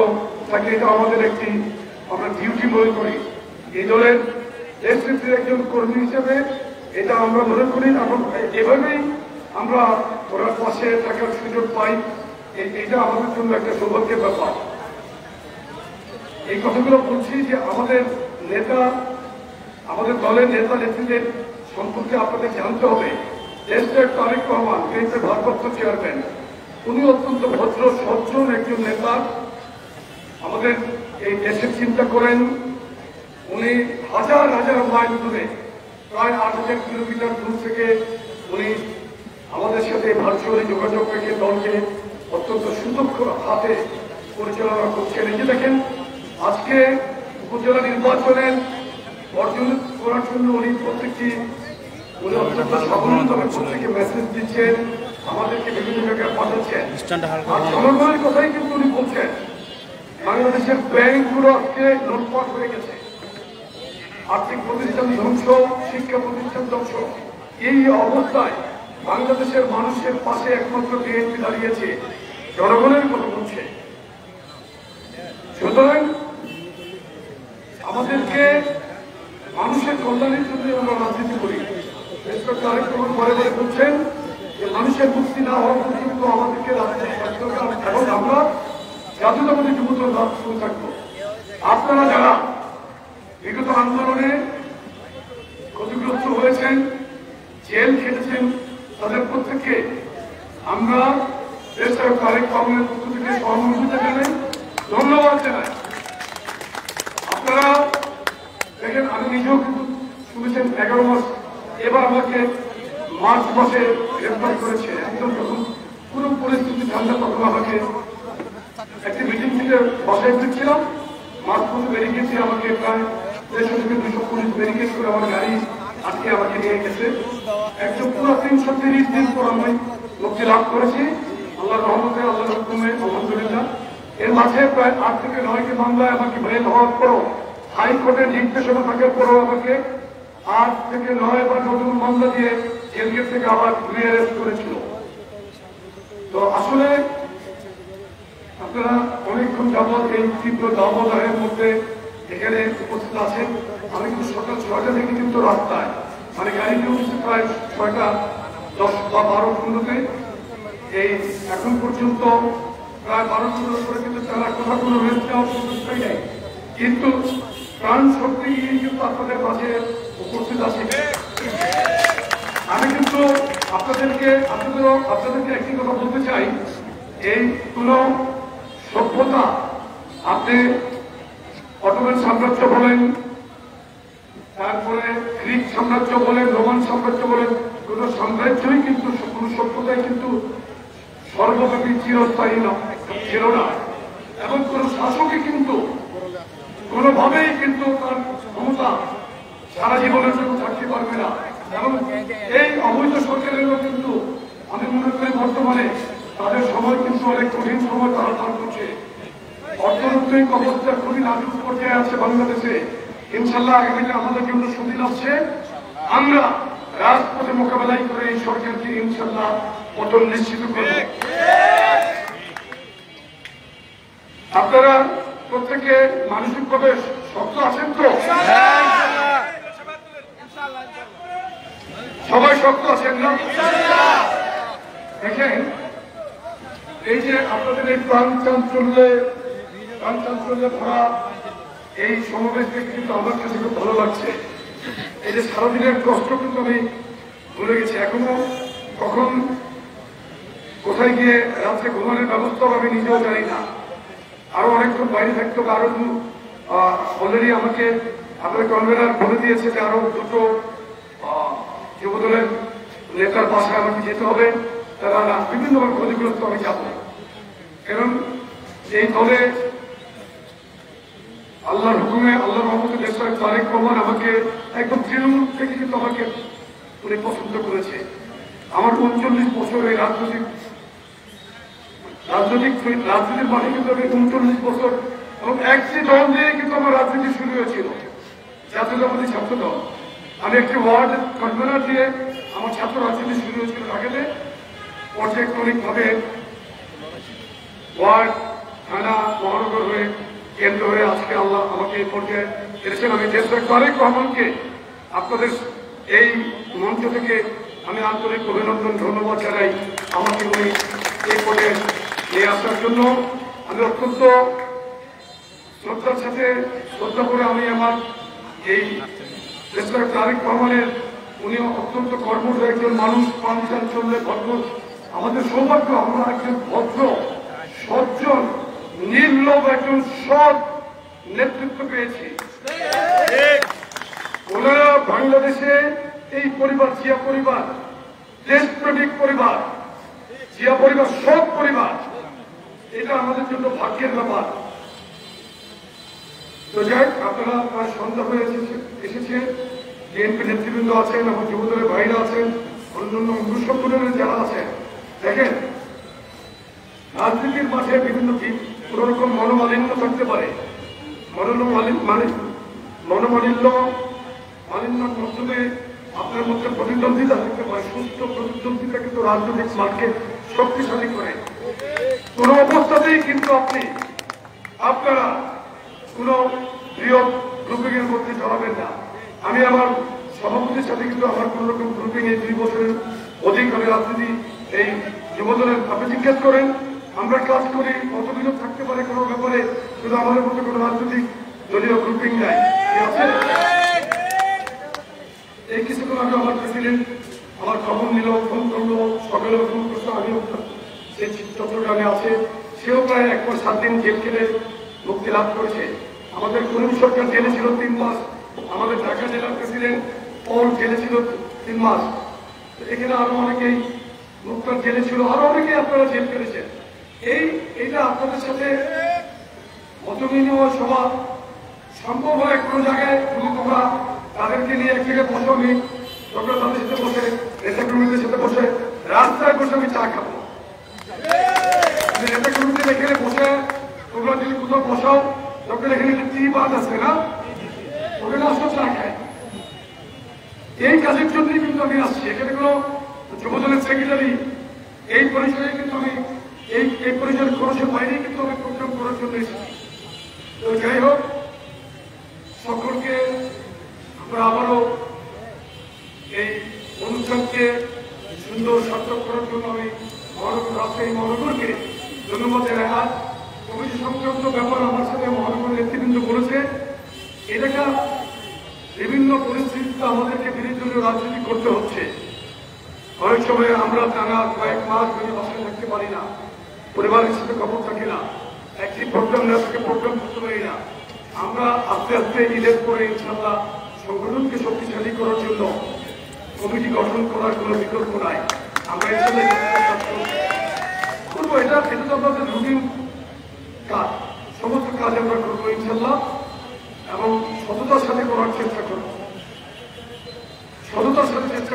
থাকে। এটা আমাদের একটি আমরা ডিউটি মনে করি। এই দলের দেশনেত্রীর একজন কর্মী হিসেবে এটা আমরা মনে করি এবং এভাবেই আমরা ওনার পাশে থাকার সুযোগ পাই। এটা আমাদের জন্য একটা সৌভাগ্যের ব্যাপার। এই কথাগুলো বলছি যে আমাদের নেতা, আমাদের দলের নেতা নেত্রীদের সম্পর্কে আপনাদের জানতে হবে। দেশের তারেক রহমান, বিএনপির ভারপ্রাপ্ত চেয়ারম্যান, উনি অত্যন্ত ভদ্র সজ্জন একজন নেতা। আমাদের এই দেশের চিন্তা করেন। উনি হাজার হাজার মাইল দূরে, প্রায় 8,000 কিলোমিটার দূর থেকে উনি আমাদের সাথে ভার্চুয়ালি যোগাযোগ রেখে দলকে অত্যন্ত সুদক্ষ হাতে পরিচালনা করছেন। এই যে দেখেন, আজকে উপজেলা নির্বাচনের অর্জন করার জন্য উনি অত্যন্ত সাবধানতার প্রত্যেকে মেসেজ দিচ্ছেন, আমাদেরকে বিভিন্ন জায়গায় পাঠাচ্ছেন। আর জনগণের কথাই কিন্তু উনি বলছেন। বাংলাদেশের ব্যাংকগুলো আজকে লুটপাট হয়ে গেছে, আর্থিক প্রতিষ্ঠান ধ্বংস, শিক্ষা প্রতিষ্ঠান ধ্বংস। এই অবস্থায় বাংলাদেশের মানুষের পাশে একমাত্র বিএনপি দাঁড়িয়েছে, জনগণের কথা বলছে। সুতরাং আমাদেরকে মানুষের কল্যাণের জন্য আমরা রাজনীতি করি। তারেক রহমান বারে বারে বলছেন যে মানুষের মুক্তি না হওয়া পর্যন্ত আমাদেরকে রাজনীতি করতে হবে এবং আমরা জাতীয়তাবাদী যুবদল রাজনীতি থাকবো। আপনারা যারা বিগত আন্দোলনে ক্ষতিগ্রস্ত হয়েছেন, জেল খেটেছেন, তাদের প্রত্যেককে আমরা দেশের তারেক রহমানের পক্ষ থেকে সহমর্মিতা জানাই, ধন্যবাদ জানাই। আপনারা দেখেন, আমি নিজেও কিন্তু শুনেছেন 11 মাস, এবার আমাকে মার্চ মাসে গ্রেফতার করেছে। একদম যখন পুরো পরিস্থিতি ঠান্ডা, তখন আমাকে একটি মিটিং থেকে বাসায় ফিরছিলাম, মার্চ মাসে ব্যারিকেড আমাকে প্রায় 150 থেকে 200 পুলিশ ব্যারিকেড করে আমার গাড়ি আজকে আমাকে নিয়ে গেছে। একদম পুরো 330 দিন পর আমি মুক্তি লাভ করেছি আল্লাহর রহমতে, আল্লাহর হুকুমে, আলহামদুলিল্লাহ। এর মাঝে প্রায় 8 থেকে 9টি মামলায় আমাকে বেল হওয়ার পরও, হাইকোর্টের নির্দেশনা থাকার পরও আমাকে 8 থেকে 9 বার নতুন মামলা দিয়ে জেলগেট থেকে আবার রিঅ্যারেস্ট করেছিল। তো আসলে আপনারা অনেকক্ষণ যাবৎ এই তীব্র দাবদাহের মধ্যে এখানে উপস্থিত আছেন। আমি কিন্তু সকাল 6টা থেকে কিন্তু রাস্তায়, মানে গাড়িতে উঠেছে প্রায় 6টা 10 বা 12 এই এখন পর্যন্ত প্রায় 12 করে কিন্তু তারা কোনো রেস্ট নেওয়ার সুযোগ পাই নাই। কিন্তু প্রাণ শক্তি নিয়ে কিন্তু আপনাদের মাঝে উপস্থিত আছে। আমি কিন্তু আপনাদেরকে একটি কথা বলতে চাই, এই কোন সভ্যতা, আপনি অটোমান সাম্রাজ্য বলেন, তারপরে গ্রিক সাম্রাজ্য বলেন, রোমান সাম্রাজ্য বলেন, কোন সাম্রাজ্যই কিন্তু, কোন সভ্যতাই কিন্তু সর্বব্যাপী চিরস্থায়ী ছিল না। এবং কোন শাসকই কিন্তু কোনোভাবেই কিন্তু তার ক্ষমতা সারা জীবনের জন্য থাকতে পারবে না। এবং এই অবৈধ সরকারেরও কিন্তু আমি মনে করি বর্তমানে তাদের সময় কিন্তু অনেক কঠিন সময় তারা অর্থনৈতিক অবস্থা খুবই নাজুক পর্যায়ে আছে বাংলাদেশে। ইনশাল্লাহ আগামীতে আমাদের জন্য সুদিন আসছে। আমরা রাজপথে মোকাবেলাই করে এই সরকারকে ইনশাল্লাহ পতন নিশ্চিত করব। আপনারা প্রত্যেকে মানসিকভাবে শক্ত আছেন তো? সবাই শক্ত আছেন না? দেখেন, এই যে আপনাদের এই প্রাণ চাঞ্চল্যে ভরা এই সমাবেশ দেখে কিন্তু আমার কাছে খুব ভালো লাগছে। এই যে সারাদিনের কষ্ট কিন্তু আমি ভুলে গেছি। এখনো কখন কোথায় গিয়ে রাত্রে ঘুমানোর ব্যবস্থা আমি নিজেও জানি না। আরো অনেকক্ষণ বাইরে থাকতে হবে। আরো অলরেডি আমাকে আপনার কনভেনার বলে দিয়েছে যে আরো দুটো যুবদলের নেতার বাসায় আমাকে যেতে হবে। তারা বিভিন্নভাবে ক্ষতিগ্রস্ত আমি যাব। কারণ এই দলে আল্লাহর হুকুমে, আল্লাহর রহমতে দেশের তারেক রহমান আমাকে একদম তৃণমূল থেকে কিন্তু আমাকে উনি পছন্দ করেছে। আমার 39 বছর এই রাজনীতির মাঠে কিন্তু আমি 39 বছর এবং একটি দল দিয়ে কিন্তু আমার রাজনীতি শুরু হয়েছিল, জাতীয়তাবাদী ছাত্র দল। আমি একটি ওয়ার্ড কনভেনার দিয়ে আমার ছাত্র রাজনীতি শুরু হয়েছিল ঢাকাতে। পর্যায়ক্রমিকভাবে ওয়ার্ড, থানা, মহানগর হয়ে, কেন্দ্র হয়ে আজকে আল্লাহ আমাকে এই পর্যায়ে এনেছেন। আমি দেশটার তারেক রহমানকে আপনাদের এই মঞ্চ থেকে আমি আন্তরিক অভিনন্দন, ধন্যবাদ জানাই আমাকে উনি এই পর্যায়ে নিয়ে আসার জন্য। আমি অত্যন্ত শ্রদ্ধার সাথে শ্রদ্ধা করে আমি আমার এই দেশটার তারেক রহমানের, উনি অত্যন্ত কর্মঠ একজন মানুষ, পাঁচজন চললে ভদ্র। আমাদের সৌভাগ্য আমরা একজন ভদ্র, সজ্জন, নির্লোভ একজন সৎ নেতৃত্ব পেয়েছি। ওনারা বাংলাদেশে এই পরিবার, জিয়া পরিবার, দেশপ্রেমিক পরিবার, জিয়া পরিবার সৎ পরিবার, এটা আমাদের জন্য ভাগ্যের ব্যাপার। তো যাই, আপনারা সন্ধ্যা হয়ে এসেছে, বিএনপি নেতৃবৃন্দ আছেন, আমার যুবদলের ভাইরা আছেন, অন্যান্য অঙ্গ সংগঠনের যারা আছেন। দেখেন, রাজনীতির মাঠে বিভিন্ন কোন রকম মনোমালিন্য থাকতে পারে। মালিন্যর মাধ্যমে আপনার মধ্যে প্রতিদ্বন্দ্বিতা থাকতে পারে। সুস্থ প্রতিদ্বন্দ্বিতা কিন্তু রাজনৈতিক মাঠকে শক্তিশালী করে। কোন অবস্থাতেই কিন্তু আপনারা কোন বৃহৎ গ্রুপিং এর মধ্যে জড়াবেন না। আমি আমার সভাপতির সাথে কিন্তু আমার কোন রকম গ্রুপিং এই 2 বছরের অধিক আমি রাজনীতি এই যুবদলের, আপনি জিজ্ঞেস করেন আমরা কাজ করি, মতবিরোধ থাকতে পারে কোনো ব্যাপারে, কিন্তু আমাদের মধ্যে কোনো রাজনৈতিক দলীয় গ্রুপিং নাই। এই কিছুক্ষণ আগে আমার প্রেসিডেন্ট আমার খবর নিল, ফোন করলো, সকালে ফোন করতো, আমিও সেই চট্টগ্রামে আছে। সেও প্রায় 1 মাস 7 দিন জেল খেলে মুক্তি লাভ করেছে। আমাদের করিম সরকার জেলে ছিল 3 মাস। আমাদের ঢাকা জেলার প্রেসিডেন্ট পল জেলে ছিল 3 মাস। এখানে আরো অনেকেই মুক্তার জেলে ছিল, আরো অনেকেই আপনারা জেল করেছেন। এইটা আপনাদের সাথে মতবিনিময় সভা সম্ভব হয় কোনো জায়গায়, যদি তোমরা তাদেরকে নিয়ে এক জায়গায় বসো, আমি তোমরা তাদের সাথে বসে, নেতাকর্মীদের সাথে বসে, রাস্তায় বসে আমি চা খাবো। নেতাকর্মীদের এখানে বসে তোমরা যদি কোথাও বসাও, তখন এখানে টি বাদ আছে না, ওখানে আসো, চা খায়। এই কাজের জন্যই কিন্তু আমি আসছি। এখানে কোনো যুবদলের সেক্রেটারি এই পরিচয়ে কিন্তু আমি এই পরিচয়ের খরচের বাইরেই কিন্তু আমি প্রোগ্রাম করার জন্য এসেছি। তো যাই হোক, সকলকে আমরা আবারও এই অনুষ্ঠানকে সুন্দর সার্থক করার জন্য আমি রাজশাহী মহানগরকে ধন্যবাদ জানাই। আর কমিটি সংক্রান্ত ব্যাপার আমার সাথে মহানগর নেতৃবৃন্দ বলেছে, এলাকা বিভিন্ন পরিস্থিতিতে আমাদেরকে বিরোধী রাজনীতি করতে হচ্ছে। অনেক সময় আমরা টানা কয়েক মাস ধরে বাসায় থাকতে পারি না, পরিবারের সাথে খবর থাকে না, একটি প্রোগ্রাম না থেকে প্রোগ্রাম করতে পারি না। আমরা আস্তে আস্তে ঈদের পরে ইনশাল্লাহ সংগঠনকে শক্তিশালী করার জন্য কমিটি গঠন করার কোনো বিকল্প নাই। আমরা করবো, এটা তো আমাদের রুটিন কাজ, সমস্ত কাজ আমরা করবো ইনশাল্লাহ, এবং সততার সাথে করার চেষ্টা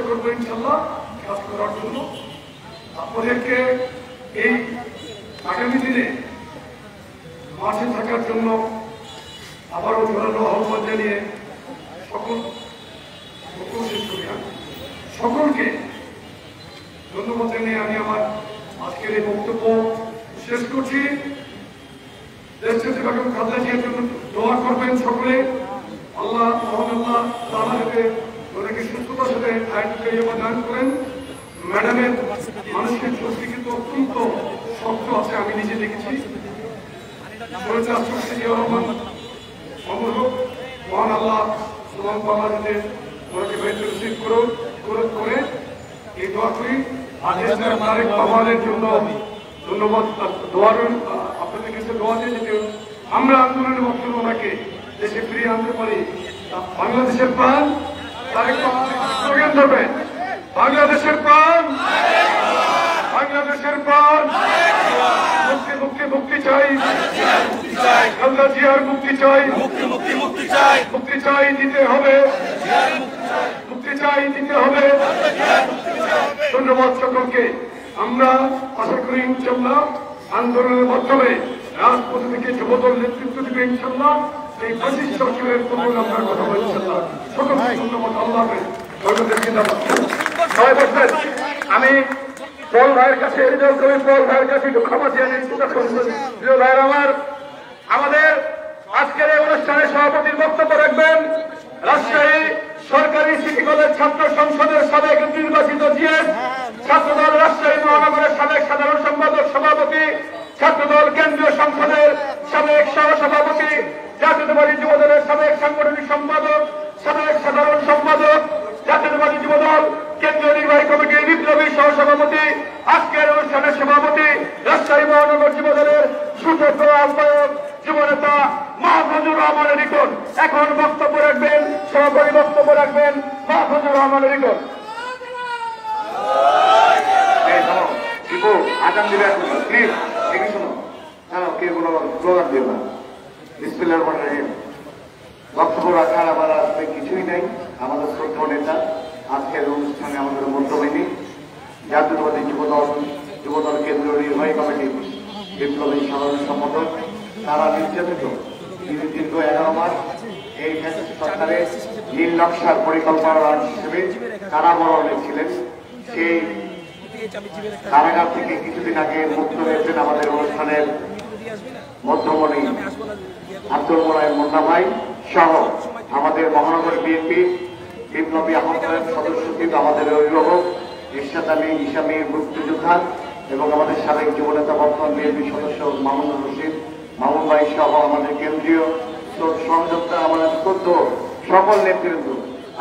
করবো, ইনশাল্লাহ কাজ করার জন্য। আপনাদেরকে এই আগামী দিনে মাঠে থাকার জন্য আবারও জোরালো আহ্বান জানিয়ে সকলকে ধন্যবাদ জানিয়ে আমি আমার আজকের এই বক্তব্য শেষ করছি। দেশনেত্রী বেগম খালেদা জিয়ার জন্য দোয়া করবেন সকলে। আল্লাহ মহান আল্লাহ তাআলা যাতে ওনাকে সুস্থতার সাথে দান করেন। ম্যাডামের মানসিক শক্তি কিন্তু অত্যন্ত শক্ত আছে, আমি নিজে দেখেছি। মহান আল্লাহ যাতে ওনাকে বেশি করে এই দোয়া করি। তারেক রহমানের জন্য ধন্যবাদ, দোয়ার আপনাদের কাছে দোয়া দিয়ে যেতে আমরা আন্দোলনের মাধ্যমে ওনাকে দেশে ফিরিয়ে আনতে পারি। বাংলাদেশের প্রাণ তারেক রহমান ধরবেন, বাংলাদেশের প্রাণ, বাংলাদেশের প্রাণ, মুক্তি মুক্তি মুক্তি চাই, খালেদা জিয়ার মুক্তি চাই, মুক্তি চাই দিতে হবে, মুক্তি চাই দিতে হবে। ধন্যবাদ সকলকে। আমরা আশা করি ইনশাল্লাহ আন্দোলনের মাধ্যমে রাজপথ থেকে যুবদল নেতৃত্ব দিবে ইনশাল্লাহ। এই 25 বছরের কবল আমরা কথা বলি ইনশাল্লাহ। সকলকে ধন্যবাদ। আল্লাহ হাফেজ। আমি পল ভাইয়ের কাছে পল ভাইয়ের কাছে একটু ক্ষমা চেয়ে ভাইয়ের আমাদের আজকের এই অনুষ্ঠানে সভাপতির বক্তব্য রাখবেন রাজশাহী সরকারি সিটি কলেজ ছাত্র সংসদের সাবেক নির্বাচিত জিএস, ছাত্রদল রাজশাহী মহানগরের সাবেক সাধারণ সম্পাদক সভাপতি, ছাত্রদল কেন্দ্রীয় সংসদের সাবেক সহসভাপতি, জাতীয়তাবাদী যুবদলের সাবেক সাংগঠনিক সম্পাদক, সাবেক সাধারণ সম্পাদক, জাতীয়তাবাদী যুবদল কেন্দ্রীয় নির্বাহী কমিটির বিপ্লবী সহসভাপতি, আজকের অনুষ্ঠানের সভাপতি, রাজশাহী মহানগর যুবদলের সুযোগ্য আহ্বায়ক যুবনেতা মাহফুজুর রহমানের রিটন এখন বক্তব্য রাখবেন, সভাপতি বক্তব্য রাখবেন মাহফুজুর রহমানের রিটন। আগাম দিবে প্লিজ, এগিয়ে শোনো, কে কোনো স্লোগান দেবে না। বিসমিল্লাহির রহমানির রহিম। বক্তব্য রাখার আমার আসলে কিছুই নেই। আমাদের শ্রদ্ধ নেতা আজকের অনুষ্ঠানে আমাদের মধ্যবিনী জাতীয়তাবাদী যুবদল কেন্দ্রীয় নির্বাহী কমিটি বিপ্লবী সাধারণ সম্পাদক, তারা নির্যাতিত দীর্ঘ 11 মাস এই সরকারের নীল নকশার পরিকল্পনার হিসেবে কারাবরণে ছিলেন। সেই কারাগার থেকে কিছুদিন আগে মুক্ত হয়েছেন আমাদের অনুষ্ঠানের মধ্যমণি আব্দুল মোলায়েম মুন্না ভাই সহ আমাদের মহানগর বিএনপি বিপ্লবী আহ্বায়ক সদস্যকৃত আমাদের অভিভাবক ইরশাদ আলী ইসামির মুক্তিযোদ্ধা এবং আমাদের সাবেক যুবনেতা বর্তমান বিএনপি সদস্য মামুন রশিদ মামুন ভাই সহ আমাদের কেন্দ্রীয় সংযোক্তা, আমাদের শ্রদ্ধ সকল নেতৃবৃন্দ,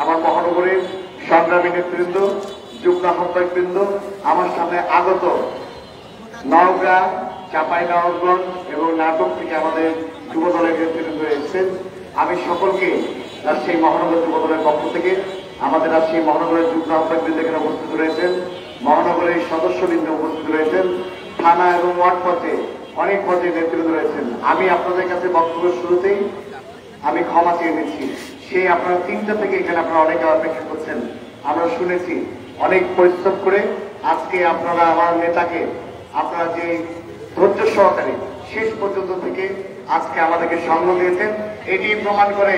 আমার মহানগরের সংগ্রামী নেতৃবৃন্দ, যুগ্ম আহ্বায়কবৃন্দ, আমার সামনে আগত নওগাঁ, চাঁপাইনবাবগঞ্জ এবং নাটক থেকে আমাদের যুবদলের নেতৃবৃন্দ এসেছেন। আমি সকলকে রাজশাহী মহানগর যুবদলের পক্ষ থেকে, আমাদের রাজশাহী মহানগরের যুগ্ম আহ্বায়কবৃন্দ এখানে উপস্থিত রয়েছেন, মহানগরের সদস্যবৃন্দ উপস্থিত রয়েছেন, থানা এবং ওয়ার্ড পর্যায়ে অনেক পর্যায়ে নেতৃবৃন্দ রয়েছেন। আমি আপনাদের কাছে বক্তব্যের শুরুতেই আমি ক্ষমা চেয়ে নিচ্ছি। সেই আপনারা 3টা থেকে এখানে আপনারা অনেকে অপেক্ষা করছেন। আমরা শুনেছি অনেক পরিশ্রম করে আজকে আপনারা আমার নেতাকে আপনারা যে ধৈর্য সহকারে শেষ পর্যন্ত থেকে আজকে আমাদেরকে সঙ্গ দিয়েছেন। এটি প্রমাণ করে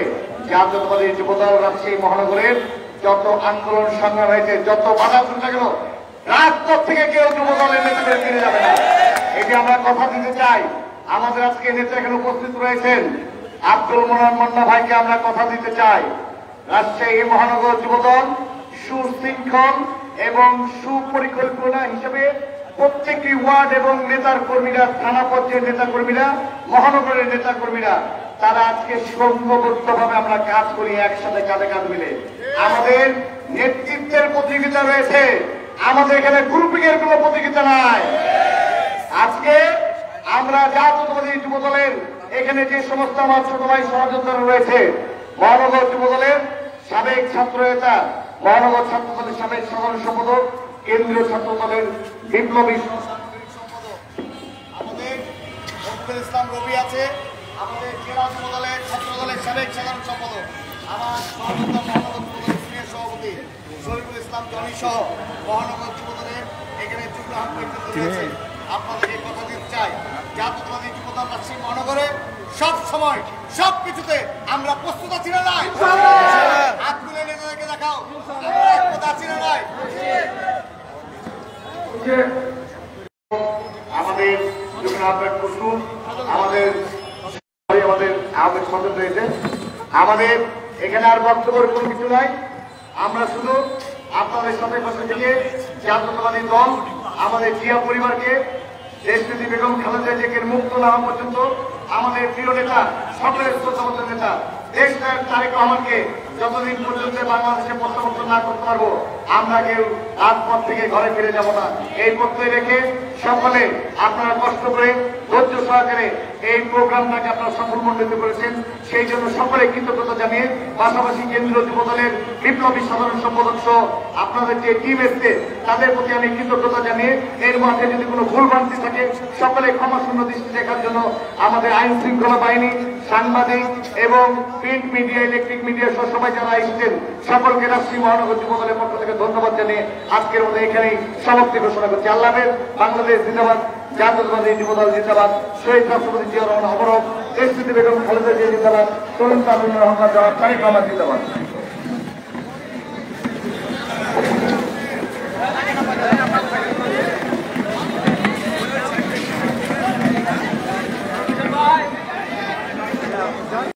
জাতীয়তাবাদী যুবদল রাজশাহী মহানগরের যত আন্দোলন সংগ্রাম হয়েছে, যত বাধা চলে গেল, রাজপথ থেকে কেউ যুবদলের নেতাদের ফিরে যাবে না। এটি আমরা কথা দিতে চাই। আমাদের আজকে নেতা এখানে উপস্থিত রয়েছেন আব্দুল মোলায়েম মুন্না ভাইকে আমরা কথা দিতে চাই। রাজশাহী মহানগর যুবদল সুশৃঙ্খল এবং সুপরিকল্পনা হিসেবে প্রত্যেকটি ওয়ার্ড এবং নেতার কর্মীরা, থানা পর্যায়ের নেতা কর্মীরা, মহানগরের নেতা কর্মীরা, তারা আজকে সংঘবদ্ধভাবে আমরা কাজ করি একসাথে কাঁধে কাঁধ মিলে। আমাদের নেতৃত্বের প্রতিযোগিতা রয়েছে, আমাদের এখানে গ্রুপিং এর কোন প্রতিযোগিতা নাই। আজকে আমরা জাতীয়তাবাদী যুবদলের এখানে যে সমস্ত আমার ছোট ভাই সহযোদ্ধারা রয়েছে, মহানগর যুবদলের সাবেক ছাত্র নেতা, মহানগর ছাত্রদলের সাবেক সাধারণ সম্পাদক, কেন্দ্রীয় ছাত্রদলের বিপ্লবী আমাদের রফিকুল ইসলাম রবি আছে, আমাদের জেলা যুবদলের ছাত্রদলের সাবেক সাধারণ সম্পাদক, আমার সহযোদ্ধা মহানগর যুবদলের সিনিয়র সভাপতি শরীফুল ইসলাম জনি সহ মহানগর যুবদলের এখানে যুগ্ম আহ্বায়ক রয়েছে। আপনাদেরকে কথা দিতে চাই, জাতীয়তাবাদী যুবদল রাজশাহী মহানগরে সব সময় সব কিছুতে আমরা প্রস্তুত আছি না নাই? হাত তুলে নেতাদেরকে দেখাও, আমরা একমত আছি না নাই? আমাদের যখন আহ্বায়ক কুসুম আমাদের আহ্বায়ক সদস্য রয়েছে, আমাদের এখানে আর বক্তব্যের কোনো কিছু নাই। আমরা শুধু আপনাদের সাথে পাশে থেকে জাতীয়তাবাদী দল আমাদের জিয়া পরিবারকে দেশনেত্রী বেগম খালেদা জিয়াকে মুক্ত না হওয়া পর্যন্ত আমাদের প্রিয় নেতা সকলের শ্রদ্ধাবদ্ধ নেতা দেশ নায়ক তারেক রহমানকে যতদিন পর্যন্ত বাংলাদেশে প্রত্যাবর্তন না করতে পারবো আমরা কেউ রাজপথ থেকে ঘরে ফিরে যাব না। এই প্রত্যয় রেখে সকলে আপনারা কষ্ট করে ধৈর্য সহকারে এই প্রোগ্রামটাকে আপনারা সফলমণ্ডিত করেছেন, সেই জন্য সকলে কৃতজ্ঞতা জানিয়ে পাশাপাশি কেন্দ্রীয় যুবদলের বিপ্লবী সাধারণ সম্পাদক সহ আপনাদের যে টিম এসছে তাদের প্রতি আমি কৃতজ্ঞতা জানিয়ে এর মধ্যে যদি কোনো ভুল ভ্রান্তি থাকে সকলে ক্ষমাশূন্য দৃষ্টি দেখার জন্য আমাদের আইন শৃঙ্খলা বাহিনী, সাংবাদিক এবং প্রিন্ট মিডিয়া, ইলেকট্রিক মিডিয়া সহ সবাই যারা এসেছেন সকলকে রাজশাহী মহানগর যুবদলের পক্ষ থেকে ধন্যবাদ জানিয়ে আজকের মধ্যে এখানেই সমাপ্তি ঘোষণা করছি। আল্লাহ হাফেজ। বাংলাদেশ জিন্দাবাদ, জাতীয়তাবাদী যুবদল জিন্দাবাদ, শহীদ রাষ্ট্রপতি জিয়া রহমান অমর হোক, দেশনেত্রী বেগম খালেদা জিয়া জিন্দাবাদ, তরুণ তারুণ্যের অহংকার তারেক রহমান জিন্দাবাদ।